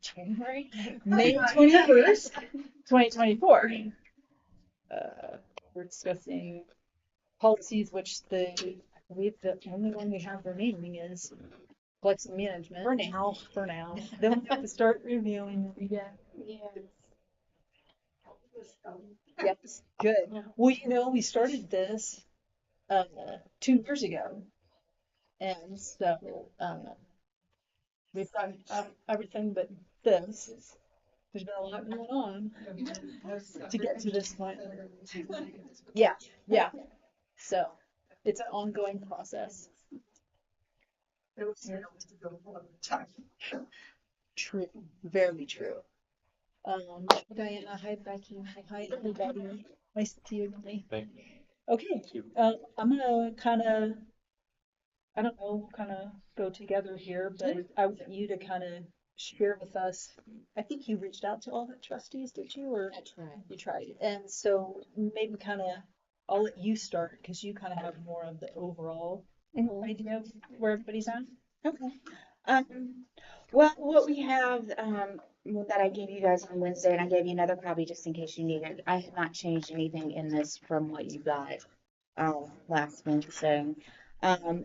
January, May 21st, 2024. We're discussing policies, which I believe the only one we have remaining is collection management. For now. For now. Then we have to start reviewing. Yeah. Yes. Yes, good. Well, we started this 2 years ago, and so we've done everything but this. There's been a lot going on to get to this point. Yeah, yeah. So it's an ongoing process. True, very true. Diana, hi Becky, hi everybody. Nice to see you, Emily. Thank Okay, you. I'm gonna kind of, I don't know, kind of go together here, but I want you to kind of share with us. I think you reached out to all the trustees, did you? Or That's right. you tried. And so maybe kind of, I'll let you start because you kind of have more of the overall idea of where everybody's at. Okay. Um, well, what we have that I gave you guys on Wednesday, and I gave you another copy just in case you need it. I have not changed anything in this from what you got last Wednesday.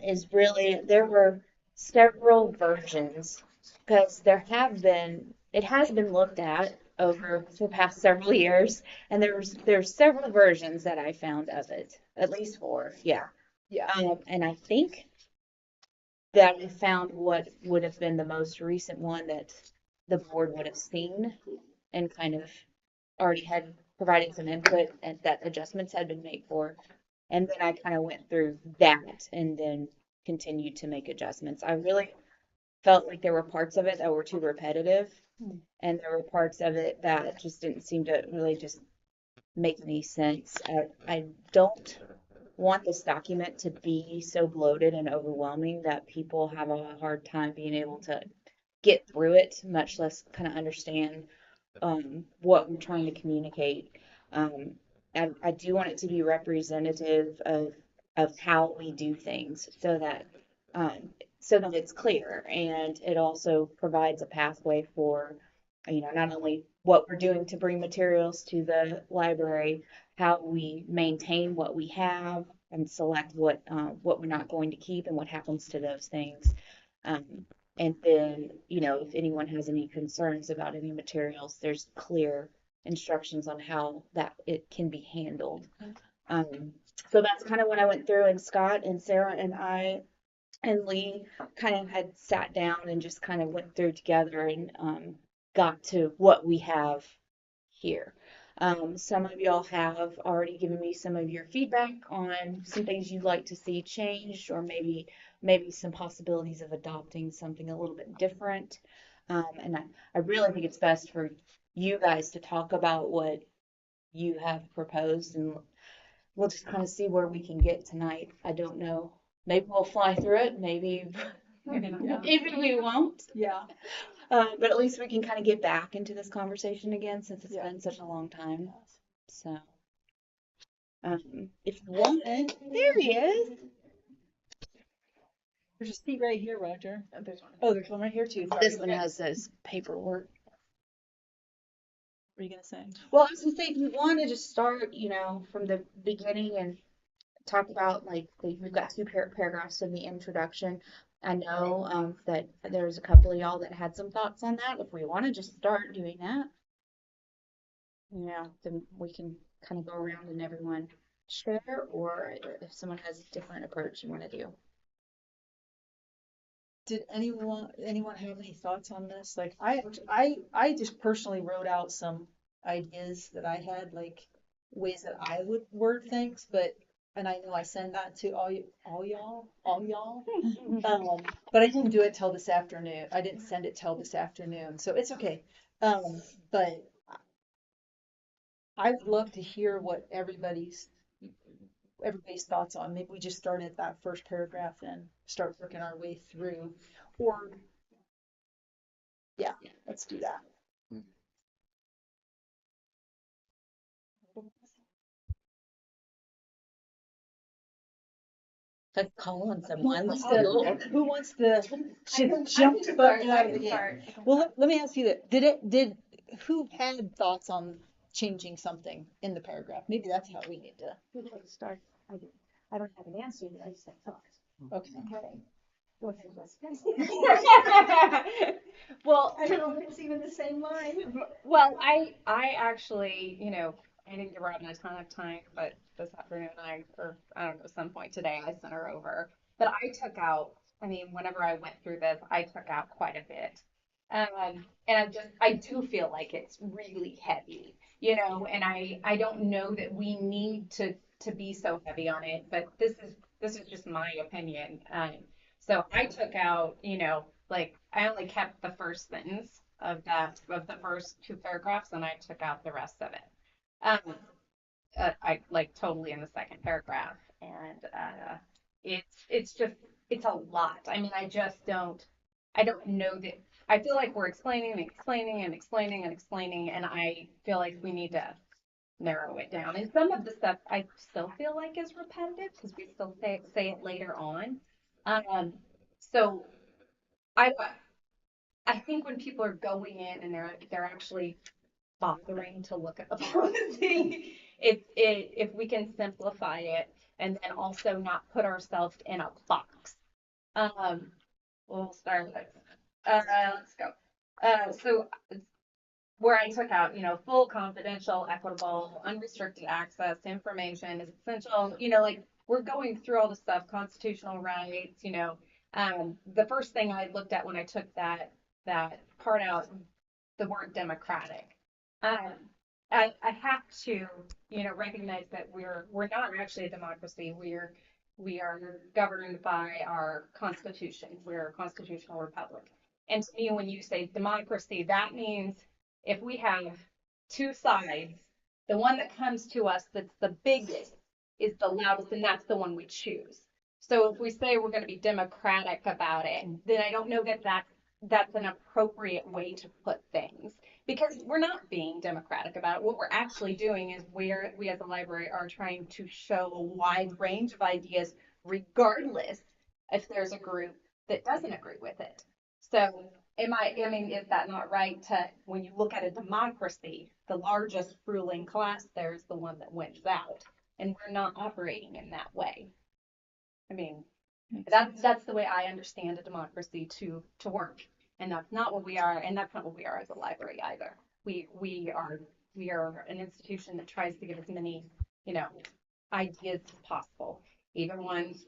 Is really there were several versions because it has been looked at over the past several years, and there's several versions that I found of it, at least four, yeah. Yeah. And I think that I found what would have been the most recent one that the board would have seen and kind of already had provided some input and that adjustments had been made for. And then I kind of went through that and then continued to make adjustments. I really felt like there were parts of it that were too repetitive, and there were parts of it that just didn't seem to really just make any sense. I don't want this document to be so bloated and overwhelming that people have a hard time being able to get through it, much less kind of understand what we're trying to communicate. Um, I do want it to be representative of how we do things um, so that it's clear and it also provides a pathway for not only what we're doing to bring materials to the library, how we maintain what we have and select what we're not going to keep and what happens to those things. Um, and then, if anyone has any concerns about any materials, there's clear instructions on how that it can be handled. So that's kind of what I went through, and Scott and Sarah and I and Lee kind of had sat down and just kind of went through together and got to what we have here. Some of y'all have already given me some of your feedback on some things you'd like to see changed, or maybe some possibilities of adopting something a little bit different. And I really think it's best for you guys to talk about what you have proposed, and we'll just kind of see where we can get tonight. I don't know. Maybe we'll fly through it. Maybe Yeah. maybe we won't. Yeah. But at least we can kind of get back into this conversation again since it's Yeah. been such a long time. So, if you want, there he is. There's a seat right here, Roger. There's one. Oh, there's one right here too. Sorry. This one has this paperwork. What are you gonna say? Well, I was gonna say, if you want to just start, from the beginning and talk about we've got two paragraphs in the introduction. I know that there's a couple of y'all that had some thoughts on that. If we want to just start doing that, then we can kind of go around and everyone share, or if someone has a different approach you want to do. Did anyone have any thoughts on this? Like I just personally wrote out some ideas that I had, like ways that I would word things, and I know I send that to all y'all. But I didn't do it till this afternoon. I didn't send it till this afternoon, so it's okay. But I would love to hear what everybody's thoughts on. Maybe we just start at that first paragraph and start working our way through. Or, yeah, let's do that. Let's call on Who someone. wants Let's to, go. who wants to I jump can boat start. out I of can the air? start. Well, let me ask you that. Who had thoughts on changing something in the paragraph? Maybe that's how we need to. Who would like to start? I don't have an answer yet. I just have thoughts. Okay. Okay. Go ahead, Jessica. Well, I don't know if it's even the same line. well, I actually, I didn't give Robin a ton of time, but this afternoon or I don't know, some point today, I sent her over. But I took out, I mean, whenever I went through this, I took out quite a bit. And I do feel like it's really heavy, and I don't know that we need to be so heavy on it, but this is just my opinion. So I took out, like I only kept the first sentence of the first two paragraphs, and I took out the rest of it. Um, I like totally in the second paragraph, and it's just it's a lot. I mean, I don't know that. I feel like we're explaining and explaining and explaining and explaining, and I feel like we need to narrow it down. And some of the stuff I still feel like is repetitive because we still say it later on. Um, so I I think when people are going in and they're actually bothering to look at the policy, if we can simplify it and then also not put ourselves in a box. Um, we'll start with let's go. So where I took out, full confidential, equitable, unrestricted access to information is essential. Like we're going through all the stuff, constitutional rights. The first thing I looked at when I took that part out, the word democratic. Um, I have to, recognize that we're not actually a democracy. We are governed by our constitution. We're a constitutional republic. And to me, when you say democracy, that means if we have two sides, the one that comes to us that's the biggest is the loudest, and that's the one we choose. So if we say we're going to be democratic about it, then I don't know that that's an appropriate way to put things because we're not being democratic about it. What we're actually doing is we as a library are trying to show a wide range of ideas, regardless if there's a group that doesn't agree with it. So I mean, is that not right to, when you look at a democracy, the largest ruling class there is the one that wins out, and we're not operating in that way. I mean, that's the way I understand a democracy to work, and that's not what we are, and that's not what we are as a library either. We are an institution that tries to give as many, you know, ideas as possible, even ones,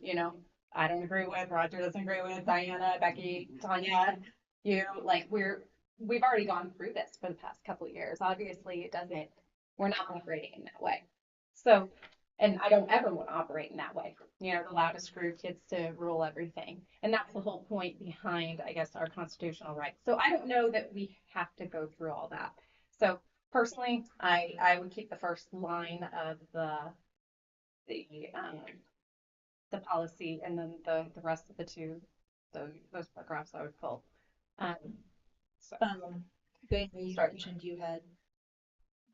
I don't agree with, Roger doesn't agree with, Diana, Becky, Tanya, like we've already gone through this for the past couple of years. Obviously, we're not operating in that way. So, and I don't ever want to operate in that way. The loudest group gets to rule everything. And that's the whole point behind, I guess, our constitutional rights. So I don't know that we have to go through all that. So personally, I would keep the first line of the um, the policy, and then the rest of the two, those paragraphs I would pull. Um, so Dana, you Sorry. mentioned you had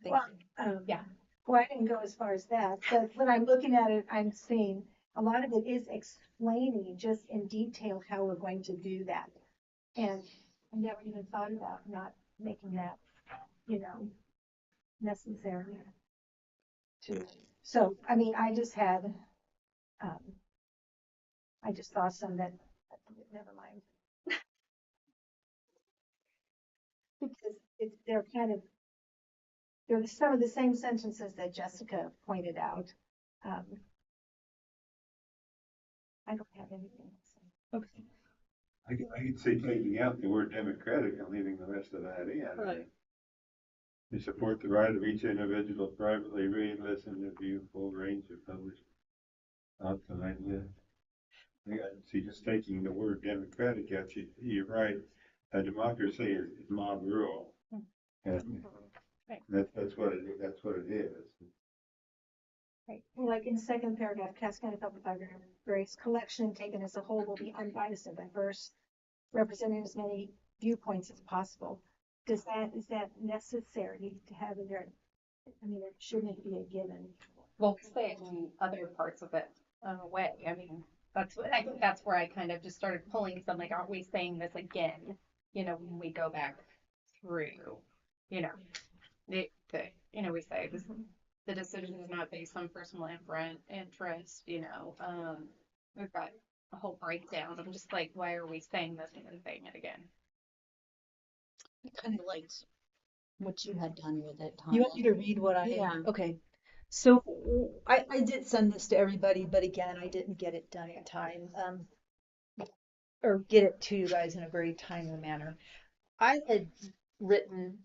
Well, thinking. Yeah. well, I didn't go as far as that, but when I'm looking at it, I'm seeing a lot of it is explaining just in detail how we're going to do that. And I never even thought about not making that, necessary to, so, I mean, um, I just saw some that, never mind. Because they're some of the same sentences that Jessica pointed out. Um, I don't have anything to say. Okay. I could see taking out the word democratic and leaving the rest of that in. Right. To support the right of each individual to privately read, listen, and view a full range of published thoughts and ideas. I see just taking the word democratic out, you're right. A democracy is mob rule. And Right. that's what it is. Right. Well, like in the second paragraph, Cass County Public Library's collection taken as a whole will be unbiased and diverse, representing as many viewpoints as possible. Is that necessary to have in there? I mean, shouldn't it be a given? Well, we say it in other parts of it way. I mean, That's what I think that's where I kind of just started pulling some like, aren't we saying this again? When we go back through, you know, we say this, the decision is not based on personal interest, we've got a whole breakdown. I'm just like, why are we saying this and then saying it again? I kind of liked what you had done with it, You Tanya. want me to read what I, Yeah. okay. So I did send this to everybody, but again, I didn't get it done in time, or get it to you guys in a very timely manner. I had written,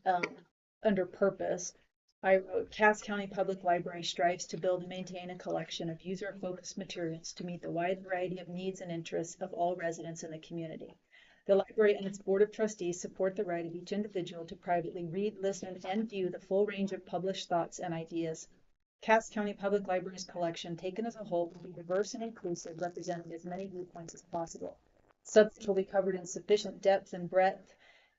under purpose, I wrote, Cass County Public Library strives to build and maintain a collection of user-focused materials to meet the wide variety of needs and interests of all residents in the community. The library and its board of trustees support the right of each individual to privately read, listen, and view the full range of published thoughts and ideas. Cass County Public Library's collection, taken as a whole, will be diverse and inclusive, representing as many viewpoints as possible. Subjects will be covered in sufficient depth and breadth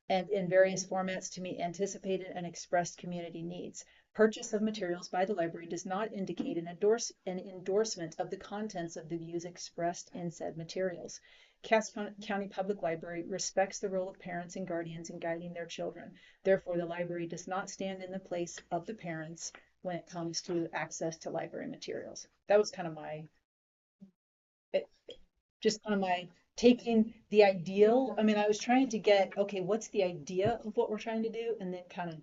and in various formats to meet anticipated and expressed community needs. Purchase of materials by the library does not indicate an endorsement of the contents of the views expressed in said materials. Cass County Public Library respects the role of parents and guardians in guiding their children. Therefore, the library does not stand in the place of the parents when it comes to access to library materials. That was kind of my taking the ideal. I mean, I was trying to get, okay, what's the idea of what we're trying to do, and then kind of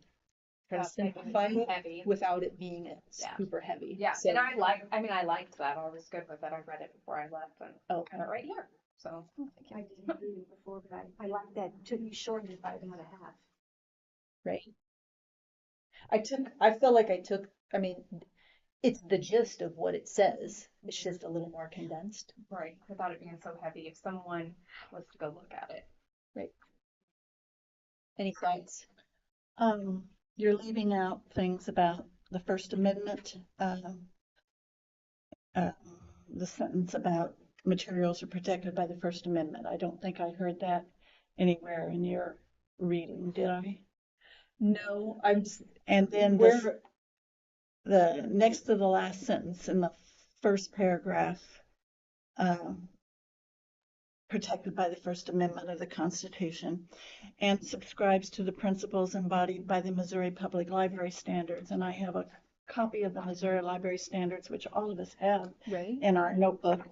try to simplify it Heavy. without it being Yeah. super heavy. Yeah, So, and I liked that. I was good with it. I read it before I left and got it right here. So, I didn't read it before, but I like that you shortened it by about a half. right. I feel like I took, I mean, it's the gist of what it says. It's just a little more condensed. right, without it being so heavy, if someone was to go look at it. Right. Any thoughts? You're leaving out things about the First Amendment, the sentence about materials are protected by the First Amendment. I don't think I heard that anywhere in your reading, did I? No, I'm just, And then where, the next to the last sentence in the first paragraph, protected by the First Amendment of the Constitution, and subscribes to the principles embodied by the Missouri Public Library Standards. And I have a copy of the Missouri Library Standards, which all of us have right? in our notebook,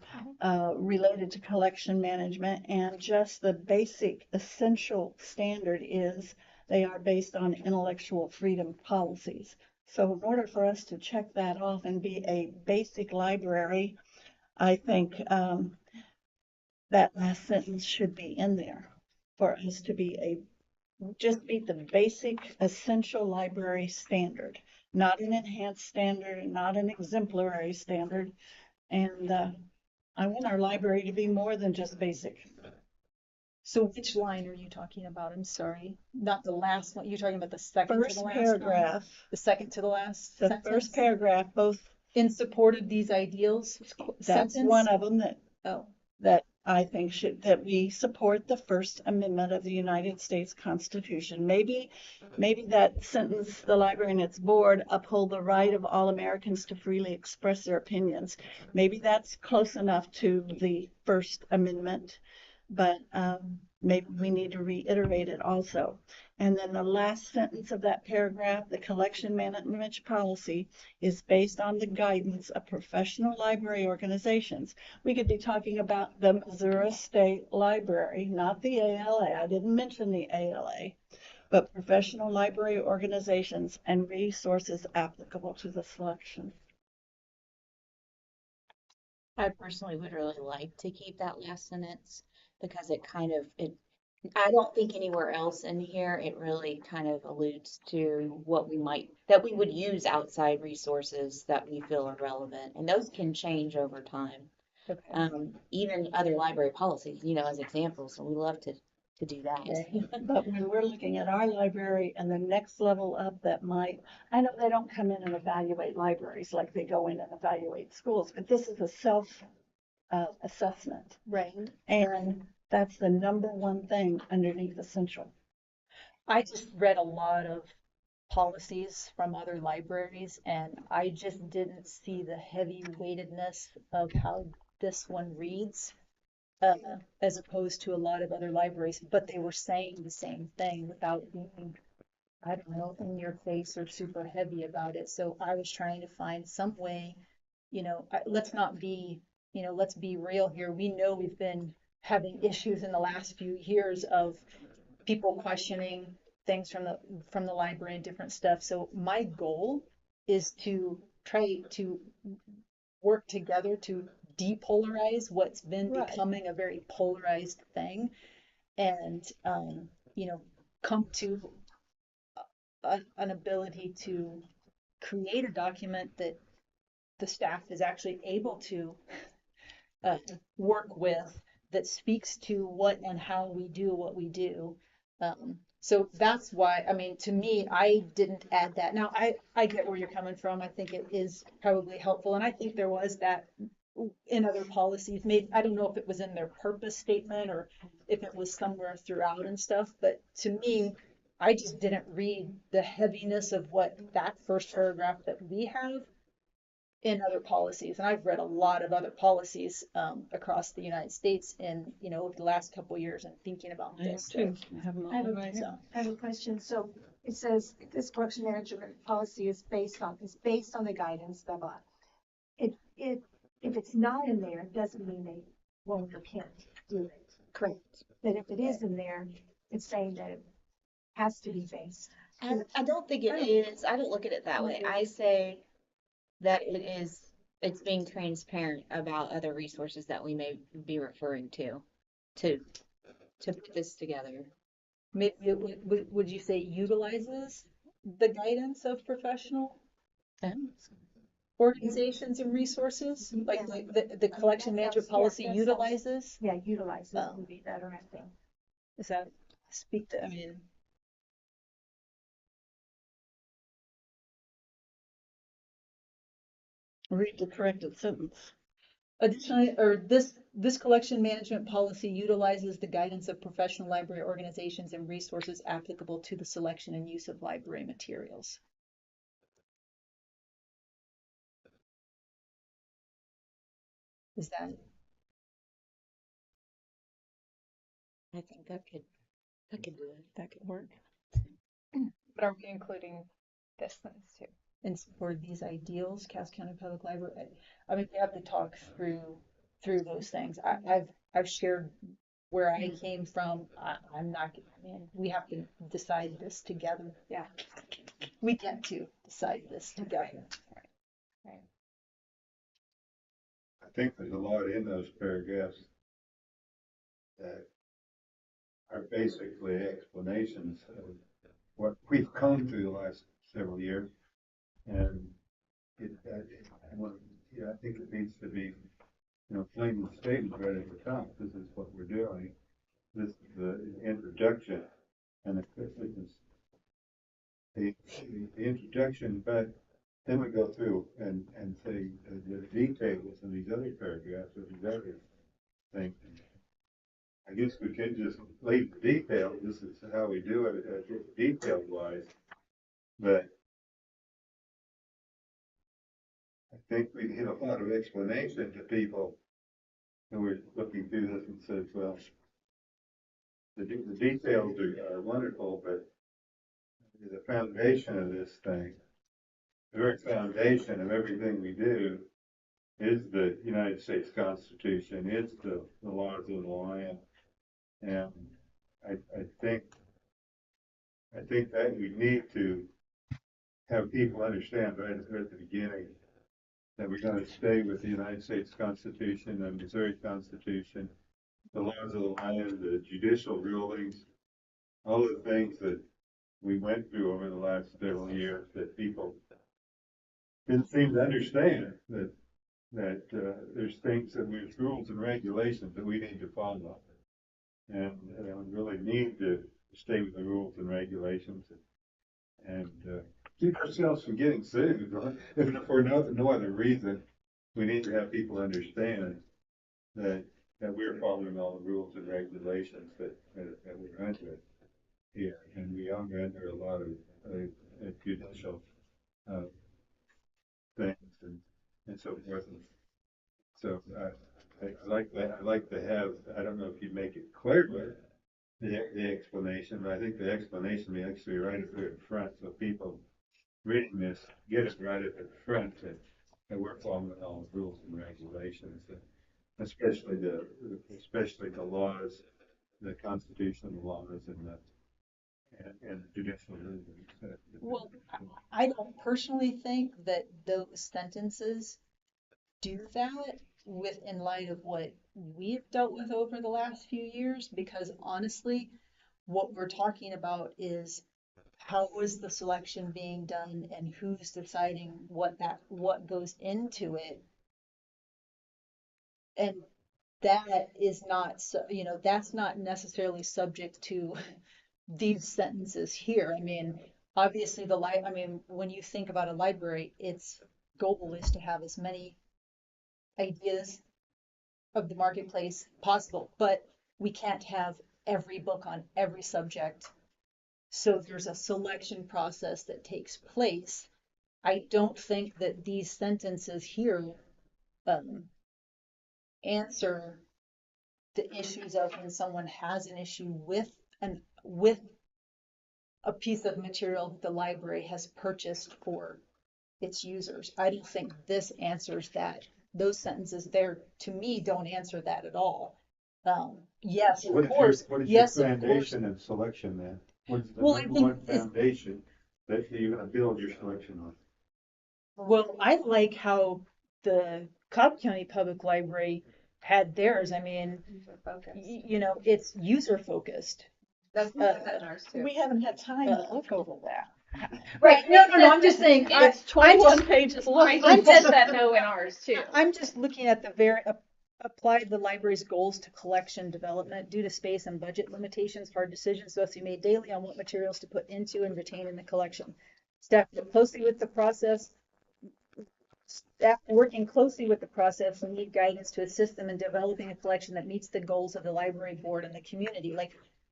related to collection management. And just the basic essential standard is they are based on intellectual freedom policies. So in order for us to check that off and be a basic library, I think that last sentence should be in there for us to be just meet the basic essential library standard, not an enhanced standard, not an exemplary standard. And I want our library to be more than just basic. So which line are you talking about? I'm sorry. Not the last one. You're talking about the second to First the last paragraph, one? The second to the last the sentence? first paragraph, both, In support of these ideals that's sentence? one of them Oh, that I think that we support the First Amendment of the United States Constitution. Maybe that sentence, the library and its board uphold the right of all Americans to freely express their opinions. Maybe that's close enough to the First Amendment, but maybe we need to reiterate it also. And then the last sentence of that paragraph, the collection management policy is based on the guidance of professional library organizations. We could be talking about the Missouri State Library, not the ALA. I didn't mention the ALA, but professional library organizations and resources applicable to the selection. I personally would really like to keep that last sentence because I don't think anywhere else in here it really kind of alludes to that we would use outside resources that we feel are relevant. And those can change over time. okay. Even other library policies, as examples. So we love to do that. But when we're looking at our library and the next level up I know they don't come in and evaluate libraries like they go in and evaluate schools, but this is a self-assessment. Right. And that's the number one thing underneath essential. I just read a lot of policies from other libraries, and I just didn't see the heavy weightedness of how this one reads, as opposed to a lot of other libraries, but they were saying the same thing without being, I don't know, in your face or super heavy about it. So I was trying to find some way, let's not be, let's be real here. We know we've been having issues in the last few years of people questioning things from the library and different stuff. So my goal is to try to work together to depolarize what's been Right. becoming a very polarized thing, and come to an ability to create a document that the staff is actually able to uh, work with, that speaks to what and how we do what we do. So that's why, I mean, to me, I didn't add that. Now, I get where you're coming from. I think it is probably helpful. And I think there was that in other policies. Maybe, I don't know if it was in their purpose statement or if it was somewhere throughout and stuff. But to me, I just didn't read the heaviness of what that first paragraph that we have in other policies. And I've read a lot of other policies across the United States in, over the last couple of years and thinking about I have this. too. I have them I all have right here. So, I have a question. So it says this collection management policy is based on the guidance, blah, blah. If it's not in there, it doesn't mean they won't or can't do it. correct. But if it is in there, it's saying that it has to be based. I don't think it is. I don't look at it that way. I say that it's being transparent about other resources that we may be referring to put this together. Maybe would you say utilizes the guidance of professional organizations and resources? Like the collection management policy that sounds- utilizes? Yeah, utilize it would be better, I think. Does that speak to, I mean, Read the corrected sentence. additionally, or this collection management policy utilizes the guidance of professional library organizations and resources applicable to the selection and use of library materials. Is that, I think that could do it. That could work. But are we including this sentence too? and for these ideals, Cass County Public Library, I mean, we have to talk through those things. I've shared where I came from. I'm not, I mean, we have to decide this together. Yeah. We get to decide this together. I think there's a lot in those paragraphs that are basically explanations of what we've gone through the last several years. And I think it needs to be, plain stated right at the top. This is what we're doing. This is the introduction, and the introduction, but then we go through and say the details in these other paragraphs or these other things. I guess we could just leave the detail. This is how we do it, detail wise. But I think we need a lot of explanation to people who are looking through this and says, well, the details are wonderful, but the foundation of this thing, the very foundation of everything we do is the United States Constitution, is the laws of the land. And I think that we need to have people understand right at the beginning that we're going to stay with the United States Constitution and Missouri Constitution, the laws of the land, the judicial rulings, all the things that we went through over the last several years that people didn't seem to understand, that there's things and there's rules and regulations that we need to follow. And we really need to stay with the rules and regulations and keep ourselves from getting sued. If for no other reason, we need to have people understand that we're following all the rules and regulations that we're under here. And we are under a lot of judicial things and so forth. So, I like that, I like to have, I don't know if you make it clear, but the explanation, but I think the explanation be actually right up there in front, so people reading this get it right up in front, that we're following all the rules and regulations, especially the laws, the constitutional laws and judicial rulings. Well, I don't personally think that those sentences do that in light of what we've dealt with over the last few years, because honestly, what we're talking about is how was the selection being done and who's deciding what goes into it. And that is not, that's not necessarily subject to these sentences here. I mean, obviously when you think about a library, its goal is to have as many ideas of the marketplace possible, but we can't have every book on every subject. So there's a selection process that takes place. I don't think that these sentences here um, answer the issues of when someone has an issue with a piece of material that the library has purchased for its users. I don't think this answers that. Those sentences there, to me, don't answer that at all. Yes, of course. What is your Yes, of course. foundation of selection then? What's the Well, I number think one foundation that you're gonna build your selection on? well, I like how the Cobb County Public Library had theirs. I mean, User focus. it's user focused. That's what that in ours too. We haven't had time to look over that. Right. No, I'm just saying, It's 21 pages long. I said that though in ours too. I'm just looking at applied the library's goals to collection development due to space and budget limitations. Hard decisions must be made daily on what materials to put into and retain in the collection. Staff working closely with the process and need guidance to assist them in developing a collection that meets the goals of the library board and the community. Like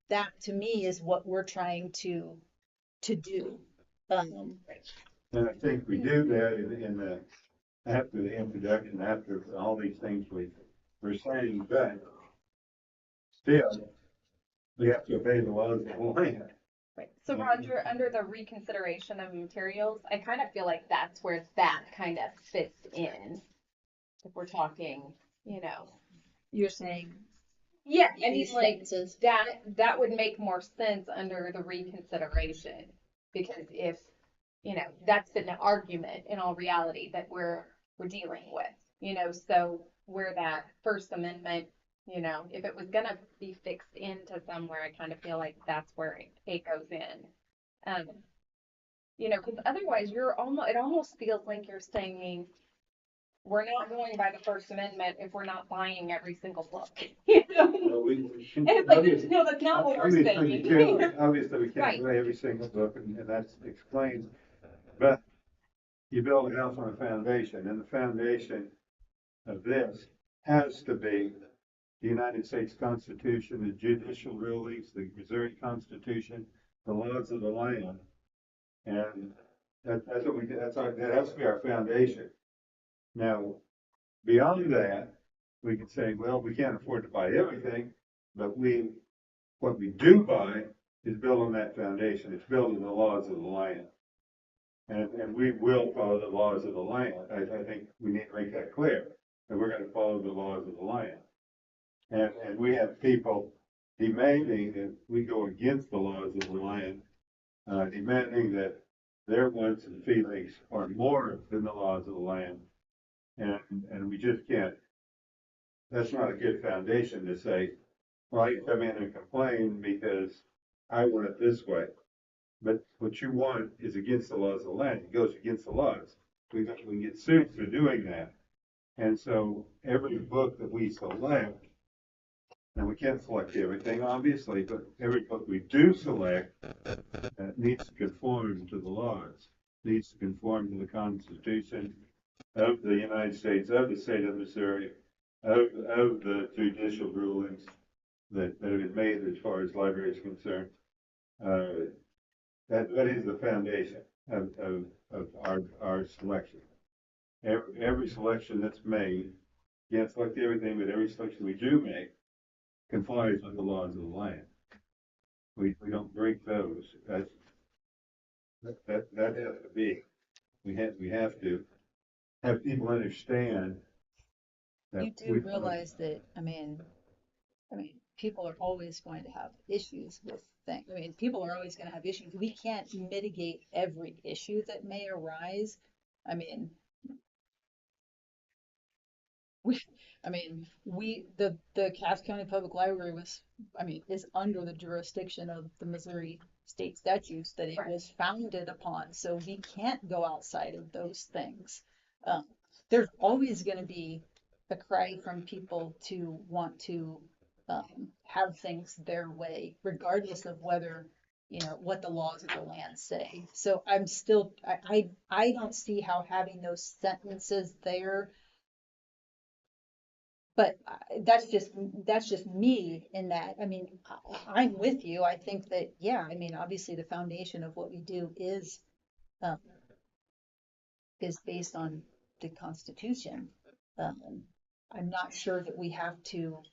that to me is what we're trying to do. And I think we do that after the introduction, after all these things we're saying, but still, we have to obey the laws of the land. Right. So Roger, under the reconsideration of materials, I kind of feel like that's where that kind of fits in. If we're talking, You're saying yeah, I mean, these like sentences. that would make more sense under the reconsideration because if, that's an argument in all reality that we're dealing with, so where that First Amendment, if it was gonna be fixed into somewhere, I kind of feel like that's where it goes in. Um, because otherwise it almost feels like you're saying we're not going by the First Amendment if we're not buying every single book. Well, And it's like, no, that's not what we're saying. Obviously, we can't Right. buy every single book, and that's explained, but you build a house on a foundation, and the foundation of this has to be the United States Constitution, the judicial rulings, the Missouri Constitution, the laws of the land, and that's what we, that has to be our foundation. Now, beyond that, we could say, well, we can't afford to buy everything, but what we do buy is built on that foundation. It's built on the laws of the land. And we will follow the laws of the land. I think we need to make that clear, that we're gonna follow the laws of the land. And we have people demanding that we go against the laws of the land, demanding that their wants and feelings are more than the laws of the land. And we just can't, that's not a good foundation to say, well, I can come in and complain because I want it this way. But what you want is against the laws of the land. It goes against the laws. We can get sued for doing that. And so every book that we select, and we can't select everything, obviously, but every book we do select needs to conform to the laws, needs to conform to the Constitution of the United States, of the state of Missouri, of the judicial rulings that have been made as far as library is concerned. That is the foundation of our selection. Every selection that's made can't select everything, but every selection we do make complies with the laws of the land. We don't break those. That has to be. We have to have people understand that You do realize that, I mean, people are always going to have issues with things. I mean, people are always going to have issues. We can't mitigate every issue that may arise. I mean, we, the Cass County Public Library is under the jurisdiction of the Missouri state statutes that it was founded upon. So we can't go outside of those things. There's always going to be a cry from people to want to have things their way, regardless of whether, what the laws of the land say. So I don't see how having those sentences there, but that's just me in that. I mean, I'm with you. I think that, yeah, I mean, obviously the foundation of what we do um, is based on the Constitution. I'm not sure that we have to,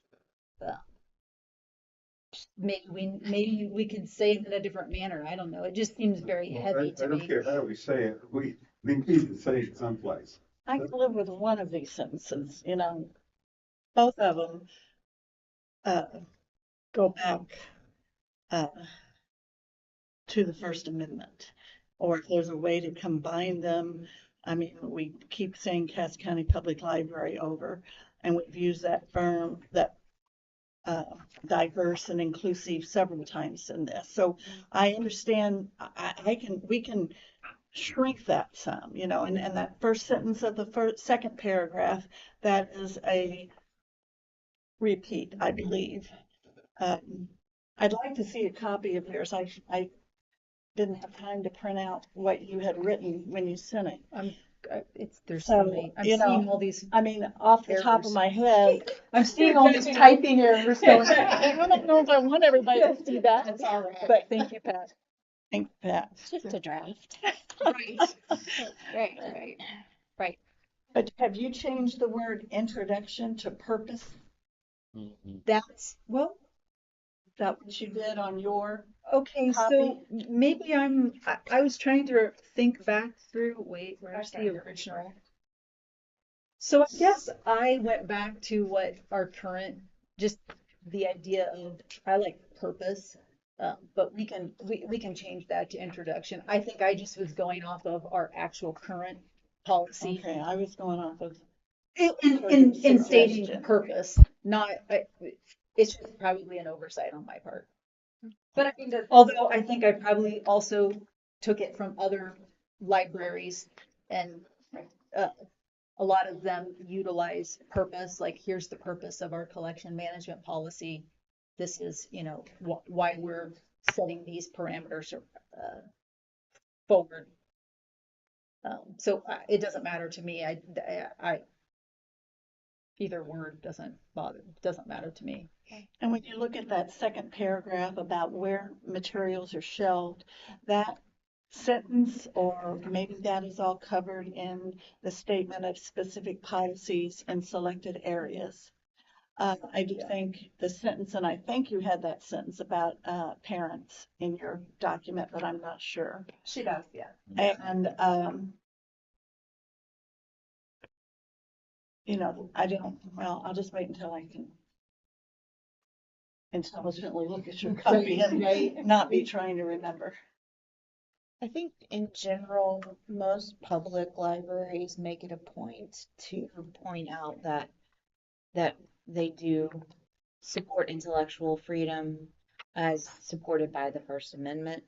uh, maybe we could say it in a different manner. I don't know. It just seems very heavy I to don't me. care how we say it, we need to say it someplace. I can live with one of these sentences, both of them, go back, uh, to the First Amendment. Or if there's a way to combine them, I mean, we keep saying Cass County Public Library over, and we've used that diverse and inclusive several times in this. So I understand, we can shrink that some, and that first sentence of the second paragraph, that is a repeat, I believe. I'd like to see a copy of yours. I didn't have time to print out what you had written when you sent it. There's So, so many. I'm seeing all these. I mean, off the top of errors. my head, I'm seeing all these typing errors going. I don't know if I want everybody to see that. That's all right. But thank you, Pat. Thank you, Pat. It's just a draft. Right. But have you changed the word introduction to purpose? That's, well, Is that what you did on your okay, copy? so maybe I was trying to think back through, wait, where's the original? So I guess I went back to what our current, just the idea of, I like purpose, but we can change that to introduction. I think I just was going off of our actual current policy. Okay, I was going off of, In stating Suggestion. purpose, not, it's just probably an oversight on my part. But I mean, Although I think I probably also took it from other libraries, and a lot of them utilize purpose, like here's the purpose of our collection management policy. This is, why we're setting these parameters forward. So it doesn't matter to me. Either word doesn't matter to me. and when you look at that second paragraph about where materials are shelved, that sentence, or maybe that is all covered in the statement of specific policies in selected areas. I do think the sentence, and I think you had that sentence about parents in your document, but I'm not sure. She does, yeah. And, I'll just wait until I can intelligently look at your copy and not be trying to remember. I think in general, most public libraries make it a point to point out that they do support intellectual freedom as supported by the First Amendment.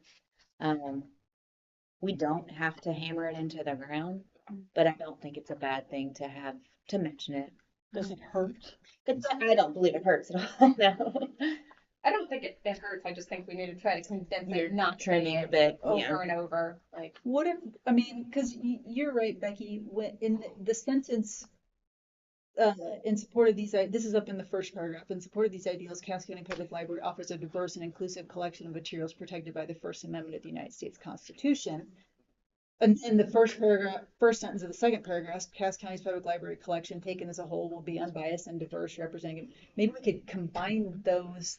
We don't have to hammer it into the ground, but I don't think it's a bad thing to have to mention it. Does it hurt? I don't believe it hurts at all. No. I don't think it hurts. I just think we need to try to condense You're it, not trimming say a it bit, over yeah. and over. Like, What if, because you're right, Becky, when in the sentence, in support of this is up in the first paragraph, in support of these ideals, Cass County Public Library offers a diverse and inclusive collection of materials protected by the First Amendment of the United States Constitution. And in the first paragraph, first sentence of the second paragraph, Cass County's public library collection taken as a whole will be unbiased and diverse, representing. Maybe we could combine those.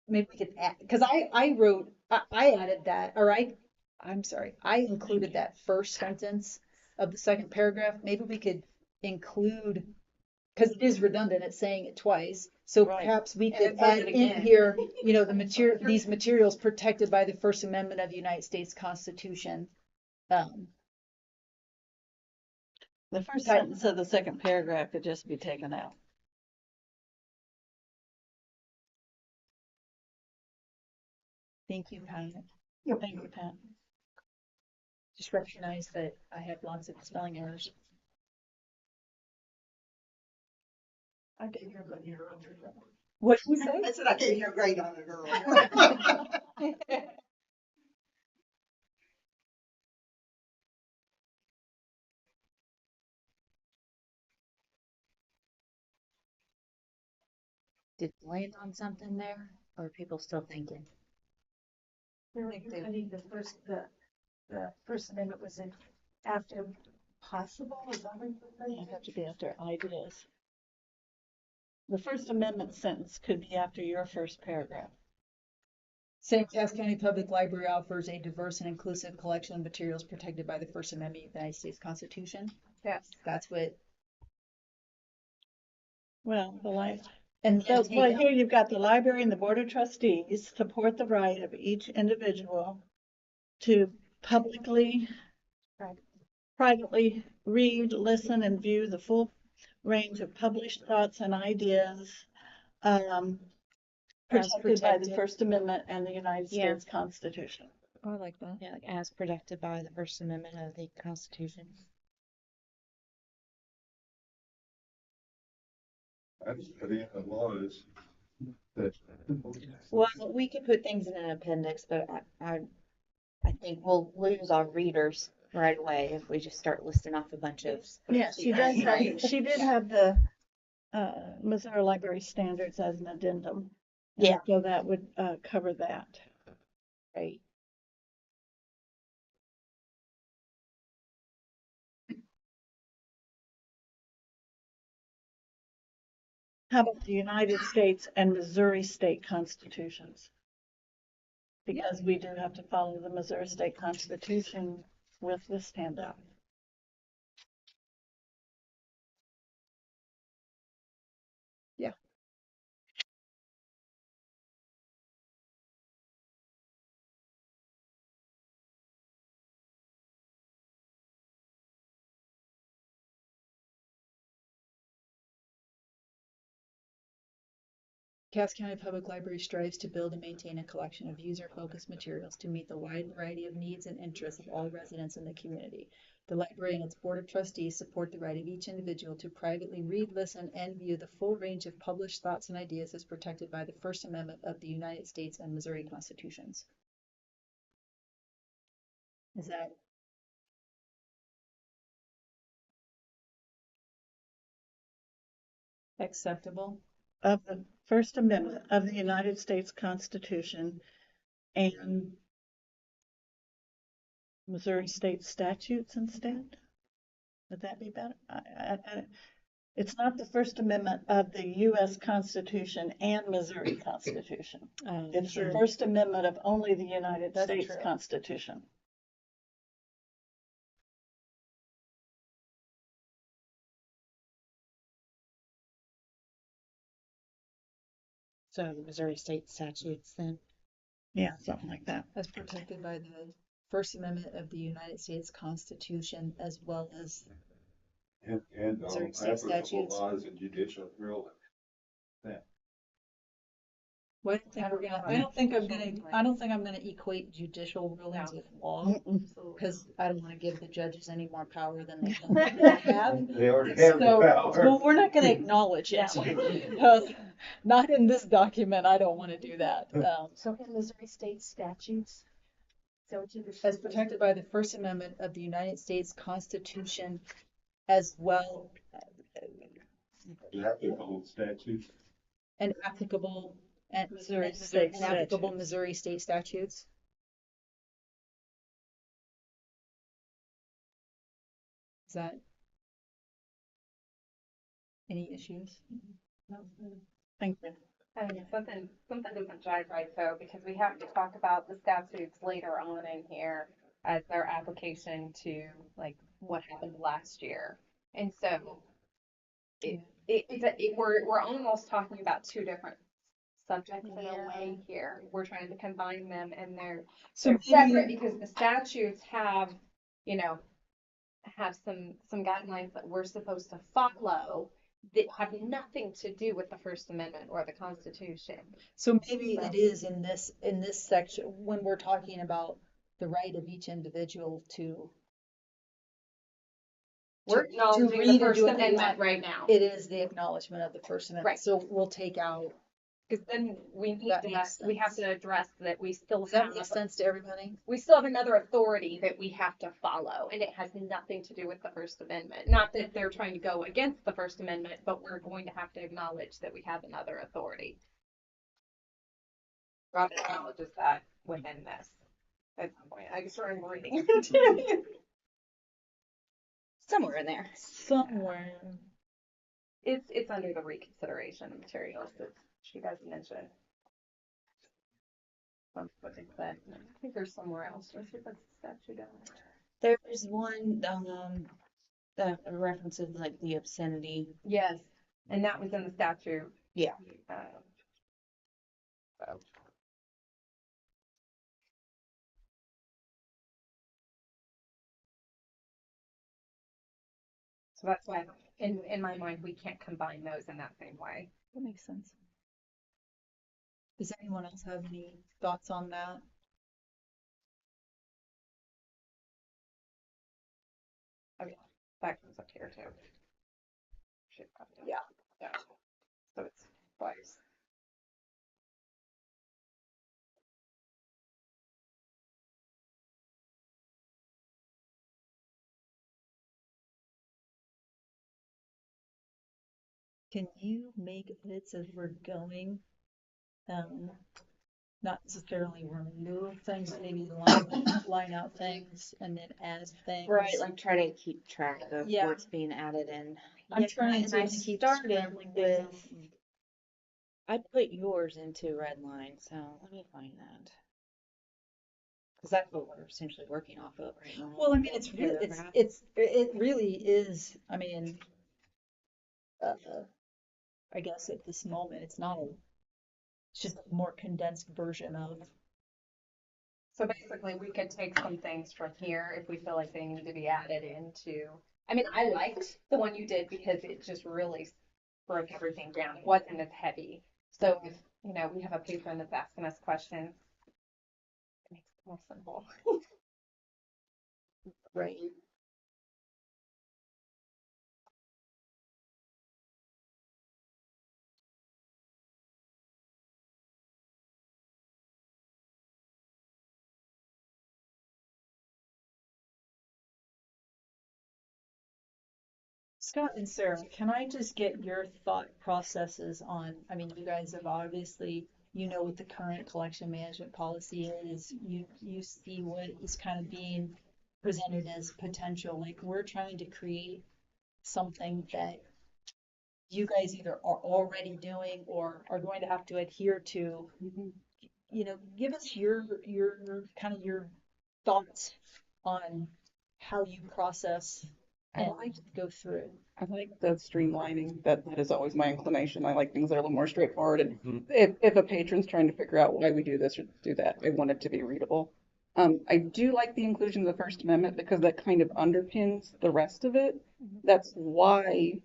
Maybe we could add, because I wrote, I added that, or I'm sorry, I included that first sentence of the second paragraph. Maybe we could include, because it is redundant, it's saying it twice. So Right. perhaps we And could it says add it in again. here, you know, the material, these materials protected by the First Amendment of the United States Constitution. The first Type. sentence of the second paragraph could just be taken out. Thank you, Pat. Thank you, Pat. Just recognize that I have lots of spelling errors. I gave you a good year on it. What did you say? I said I gave you a grade on it earlier. Did you land on something there, or are people still thinking? I think the First Amendment was in after possible, is that what you It'd have to be after ideas. The First Amendment sentence could be after your first paragraph. Saying Cass County Public Library offers a diverse and inclusive collection of materials protected by the First Amendment of the United States Constitution. Yes. That's what. Well, And so, take well, out- here you've got the library and the board of trustees support the right of each individual to publicly, privately read, listen, and view the full range of published thoughts and ideas protected by the protected. First Amendment and the United Yeah. States Constitution. Oh, I like that. Yeah, like as protected by the First Amendment of the Constitution. That's the laws that. Well, we could put things in an appendix, but I think we'll lose our readers right away if we just start listing off a bunch of. Yeah, she does have, she did have the Missouri Library Standards as an addendum. And Yeah. so that would cover that. Right. How about the United States and Missouri state constitutions? Because we do have to follow the Missouri State Constitution with this handout. Yeah. Cass County Public Library strives to build and maintain a collection of user-focused materials to meet the wide variety of needs and interests of all residents in the community. The library and its board of trustees support the right of each individual to privately read, listen, and view the full range of published thoughts and ideas as protected by the First Amendment of the United States and Missouri Constitutions. Is that acceptable? Of the First Amendment of the United States Constitution and Missouri state statutes instead? Would that be better? It's not the First Amendment of the U.S. Constitution and Missouri Constitution. It's the First Amendment of only the United That's States true. Constitution. So the Missouri state statutes then. Yeah, something like that. As protected by the First Amendment of the United States Constitution as well as And all Missouri state applicable statutes. laws and judicial rulings. Well, I don't think I'm gonna equate judicial rulings with law, because I don't wanna give the judges any more power than they have. They already have the So, power. well, we're not gonna acknowledge it. Not in this document, I don't wanna do that. So in Missouri state statutes, so it's either. As protected by the First Amendment of the United States Constitution as well The applicable statutes. and applicable and Missouri state and applicable statutes. Missouri state statutes. Is that any issues? Thank you. I mean, something doesn't jive right though, because we have to talk about the statutes later on in here as their application to like what happened last year. And so we're almost talking about two different subjects in a way here. We're trying to combine them and So they're separate because the statutes have, you know, have some guidelines that we're supposed to follow that have nothing to do with the First Amendment or the Constitution. So maybe it is in this section, when we're talking about the right of each individual to We're acknowledging read the and First do what they Amendment want. right now. It is the acknowledgement of the First Amendment. Right. So we'll take out, Because then we need That to, makes we have sense. to address that we still does that have, make sense to everybody? we still have another authority that we have to follow, and it has nothing to do with the First Amendment. Not that they're trying to go against the First Amendment, but we're going to have to acknowledge that we have another authority. Rob acknowledges that within this at some point. I just started reading it. Somewhere in there. Somewhere. It's under the reconsideration materials that she does mention. I think there's somewhere else. Let's see if that's statute down there. There's one that references like the obscenity. Yes, and that was in the statute. Yeah. So. So that's why, in my mind, we can't combine those in that same way. That makes sense. Does anyone else have any thoughts on that? That comes up here too. Yeah. Yeah. So it's twice. Can you make edits as we're going? Not necessarily remove things, but maybe line out things and then add things. Right, like try to keep track of Yeah. what's being added in. I'm trying and to I keep started scrambling with, things. I put yours into red line, so let me find that. Because that's what we're essentially working off of right now. Well, I mean, it really is. I mean, I guess at this moment, it's just a more condensed version of. So basically, we could take some things from here if we feel like they need to be added into. I mean, I liked the one you did because it just really broke everything down. It wasn't as heavy. So if, we have a patron that's asking us questions, it makes it more simple. Right. Scott and Sarah, can I just get your thought processes on, I mean, you guys have obviously, what the current collection management policy is. You see what is kind of being presented as potential. Like we're trying to create something that you guys either are already doing or are going to have to adhere to. Give us your kind of your thoughts on how you process and go through. I like the streamlining. That is always my inclination. I like things that are a little more straightforward. And if a patron's trying to figure out why we do this or do that, I want it to be readable. I do like the inclusion of the First Amendment because that kind of underpins the rest of it. That's why,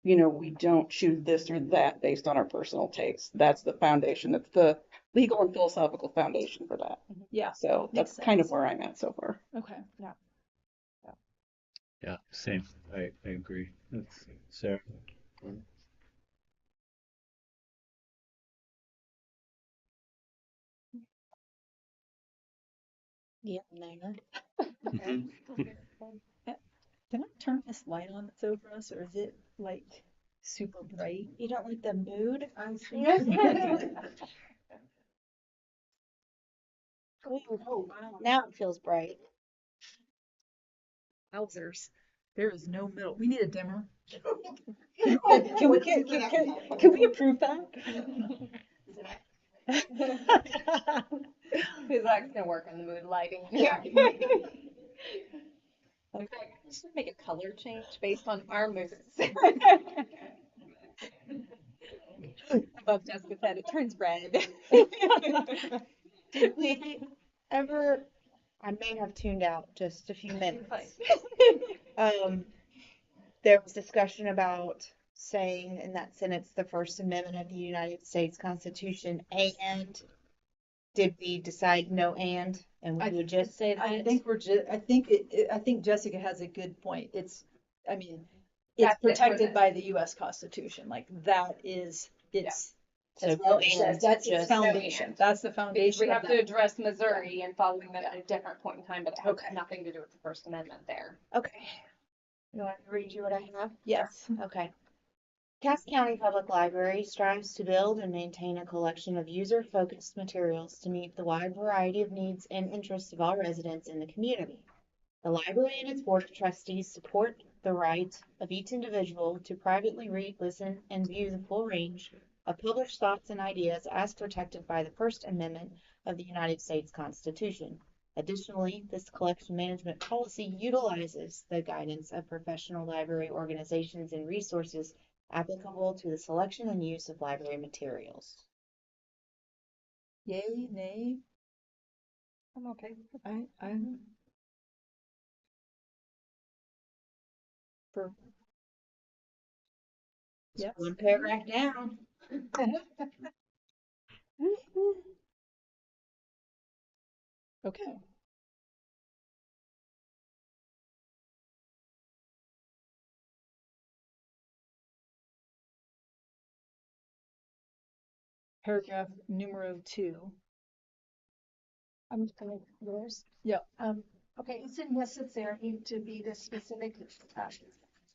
we don't choose this or that based on our personal taste. That's the foundation. That's the legal and philosophical foundation for that. Yeah. So makes that's kind of sense. where I'm at so far. Okay. Yeah. Yeah, same. I agree. That's Sarah. Yeah, there. Can I turn this light on that's over us, or is it like super bright? You don't like the mood? Oh, wow. Now it feels bright. Wowzers. There is no middle. We need a dimmer. Can we approve that? Because that's gonna work on the mood lighting. Yeah. In fact, we should make a color change based on our moods. Above Jessica's head, it turns red. Did we ever, I may have tuned out just a few minutes. There was discussion about saying in that sentence, the First Amendment of the United States Constitution, and did we decide no and we would just say that? I think I think Jessica has a good point. I mean, it's That's it for protected this. by the US Constitution. Like that is, it's, So as no Robert says, and, that's its just no foundation. and. That's the Because foundation we of have to that. address Missouri and following that at a different point in time, but it has Okay. nothing to do with the First Amendment there. Okay. You want me to read you what I have? Yes. Okay. Cass County Public Library strives to build and maintain a collection of user-focused materials to meet the wide variety of needs and interests of all residents in the community. The library and its board of trustees support the right of each individual to privately read, listen, and view the full range of published thoughts and ideas as protected by the First Amendment of the United States Constitution. Additionally, this collection management policy utilizes the guidance of professional library organizations and resources applicable to the selection and use of library materials. Yay, nay? I'm okay. I'm for. Yes. One paragraph down. Okay. Paragraph numero 2. I'm just gonna yours. Yeah. Okay, it's a necessary to be this specific.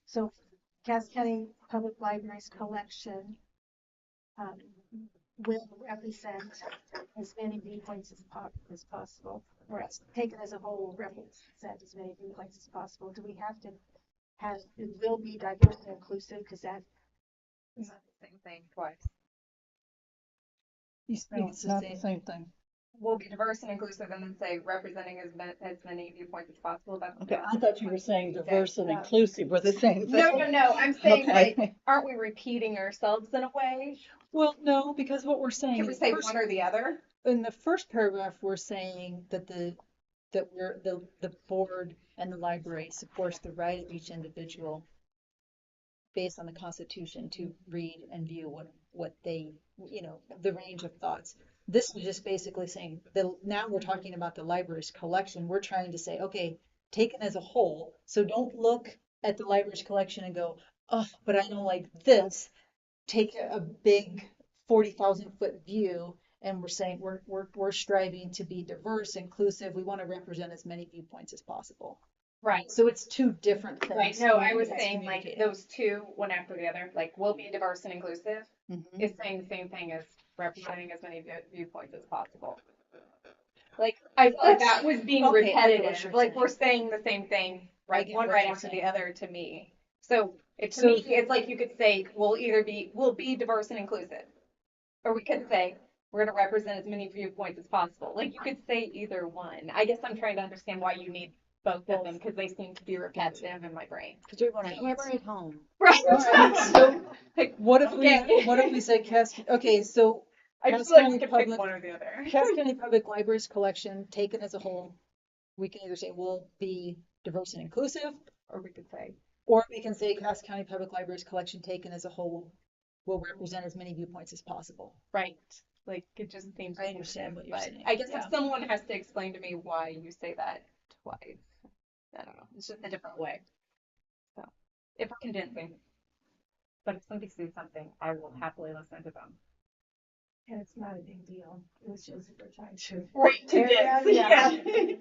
So Cass County Public Library's collection um, will represent as many viewpoints as possible, or as taken as a whole will represent as many viewpoints as possible. Do we have to have, it will be diverse and inclusive, because that It's not the same thing twice. You No, it's it's not the same thing. We'll be diverse and inclusive and then say representing as many viewpoints as possible. That's Okay, not I thought you were saying diverse and inclusive were the same thing. No. I'm saying Okay. like, aren't we repeating ourselves in a way? Well, no, because what we're saying Can we is say first, one or the other? in the first paragraph, we're saying that the board and the library supports the right of each individual based on the Constitution to read and view what they, the range of thoughts. This is just basically saying that now we're talking about the library's collection. We're trying to say, okay, taken as a whole. So don't look at the library's collection and go, oh, but I don't like this. Take a big 40,000-foot view, and we're saying we're striving to be diverse, inclusive. We want to represent as many viewpoints as possible. Right. So it's two different things. Right. No, I was It's saying like communicating. those two, one after the other, like we'll be diverse and inclusive Mhm. is saying the same thing as representing as many viewpoints as possible. Like I feel like that was being Okay, I get what repetitive. you're Like saying. we're saying the same thing, I right? get One what right you're after saying. the other to me. So to So- me, it's like you could say we'll be diverse and inclusive, or we could say we're going to represent as many viewpoints as possible. Like you could say either one. I guess I'm trying to understand why you need both of them because they seem to be repetitive in my brain. Because we want to hammer it home. Right. So Like, what if okay. we say Cass? Okay, so I Cass just like County to pick Public one or the other. Cass County Public Library's collection taken as a whole, we can either say we'll be diverse and inclusive, Or we could say or we can say Cass County Public Library's collection taken as a whole will represent as many viewpoints as possible. right. Like it just seems. I understand what you're but saying. I guess Yeah. if someone has to explain to me why you say that twice, I don't know. It's just a different way. So if we're condensing, but if somebody sees something, I will happily listen to them. and it's not a big deal. It was just we're trying to. Right. Condense, Yeah.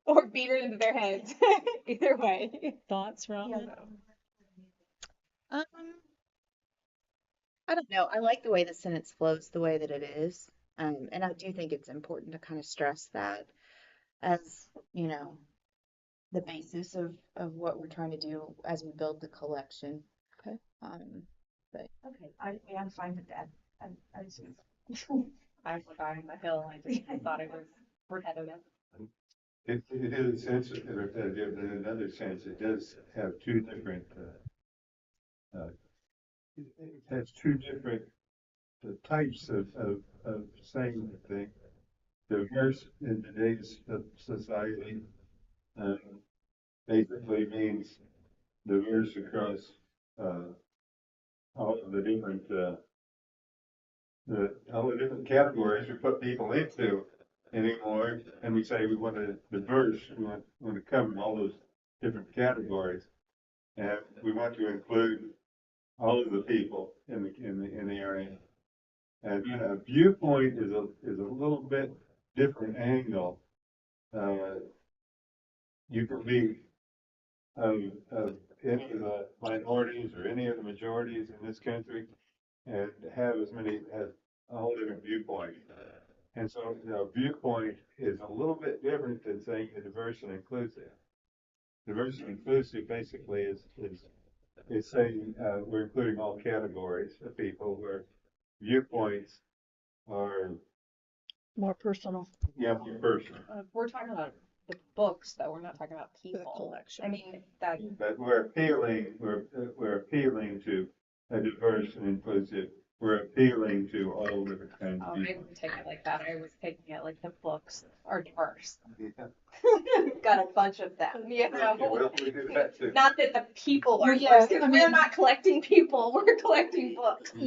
Or beat it into their heads. Either way. Thoughts, Ron? Yeah. I don't know. I like the way the sentence flows the way that it is. And I do think it's important to kind of stress that as, the basis of what we're trying to do as we build the collection. Okay. But Okay, I'm fine with that. I just, I was on the hill. I just thought it was repetitive. It is sensitive, in another sense, it does have two different, it has two different types of saying the thing. Diverse in today's society, um, basically means diverse across, all of the different, all the different categories we put people into anymore. And we say we want to diverse, we want to cover all those different categories. And we want to include all of the people in the area. And viewpoint is a little bit different angle. You can be of any of the minorities or any of the majorities in this country and have as all different viewpoints. And so, viewpoint is a little bit different than saying diverse and inclusive. Diverse and inclusive basically is saying we're including all categories of people, where viewpoints are More personal. more personal. We're talking about the books, though. We're not talking about The people. collection. I mean, that But we're appealing to a diverse and inclusive. We're appealing to all different kinds I of people. didn't take it like that. I was taking it like the books are diverse. Yeah. Got a bunch of them, you know. Well, we do that too. Not that the people are Yeah, diverse, 'cause I we're mean- not collecting people. We're collecting books. So,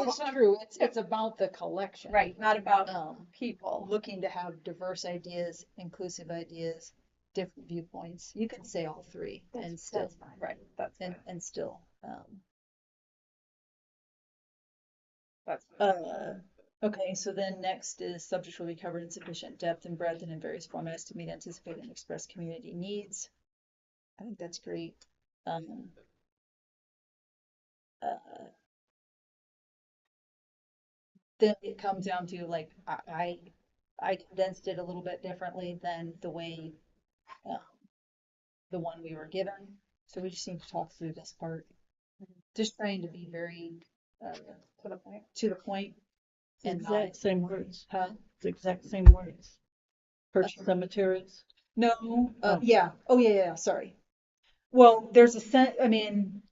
It's true. It's about the collection. right, not about People looking to have diverse ideas, inclusive ideas, different viewpoints. You could say all three and still, that's fine. right. That's and still, that's okay, so then next is subjects will be covered in sufficient depth and breadth and in various formats to meet anticipated and express community needs. I think that's great. Then it comes down to like, I condensed it a little bit differently than the way, um, the one we were given. So we just need to talk through this part. Just trying to be very, to the point. to the point. It's the And exact same words. Huh? It's the exact same words. Purchase of materials. No, Oh. yeah, oh, yeah, sorry. Well, there's I mean,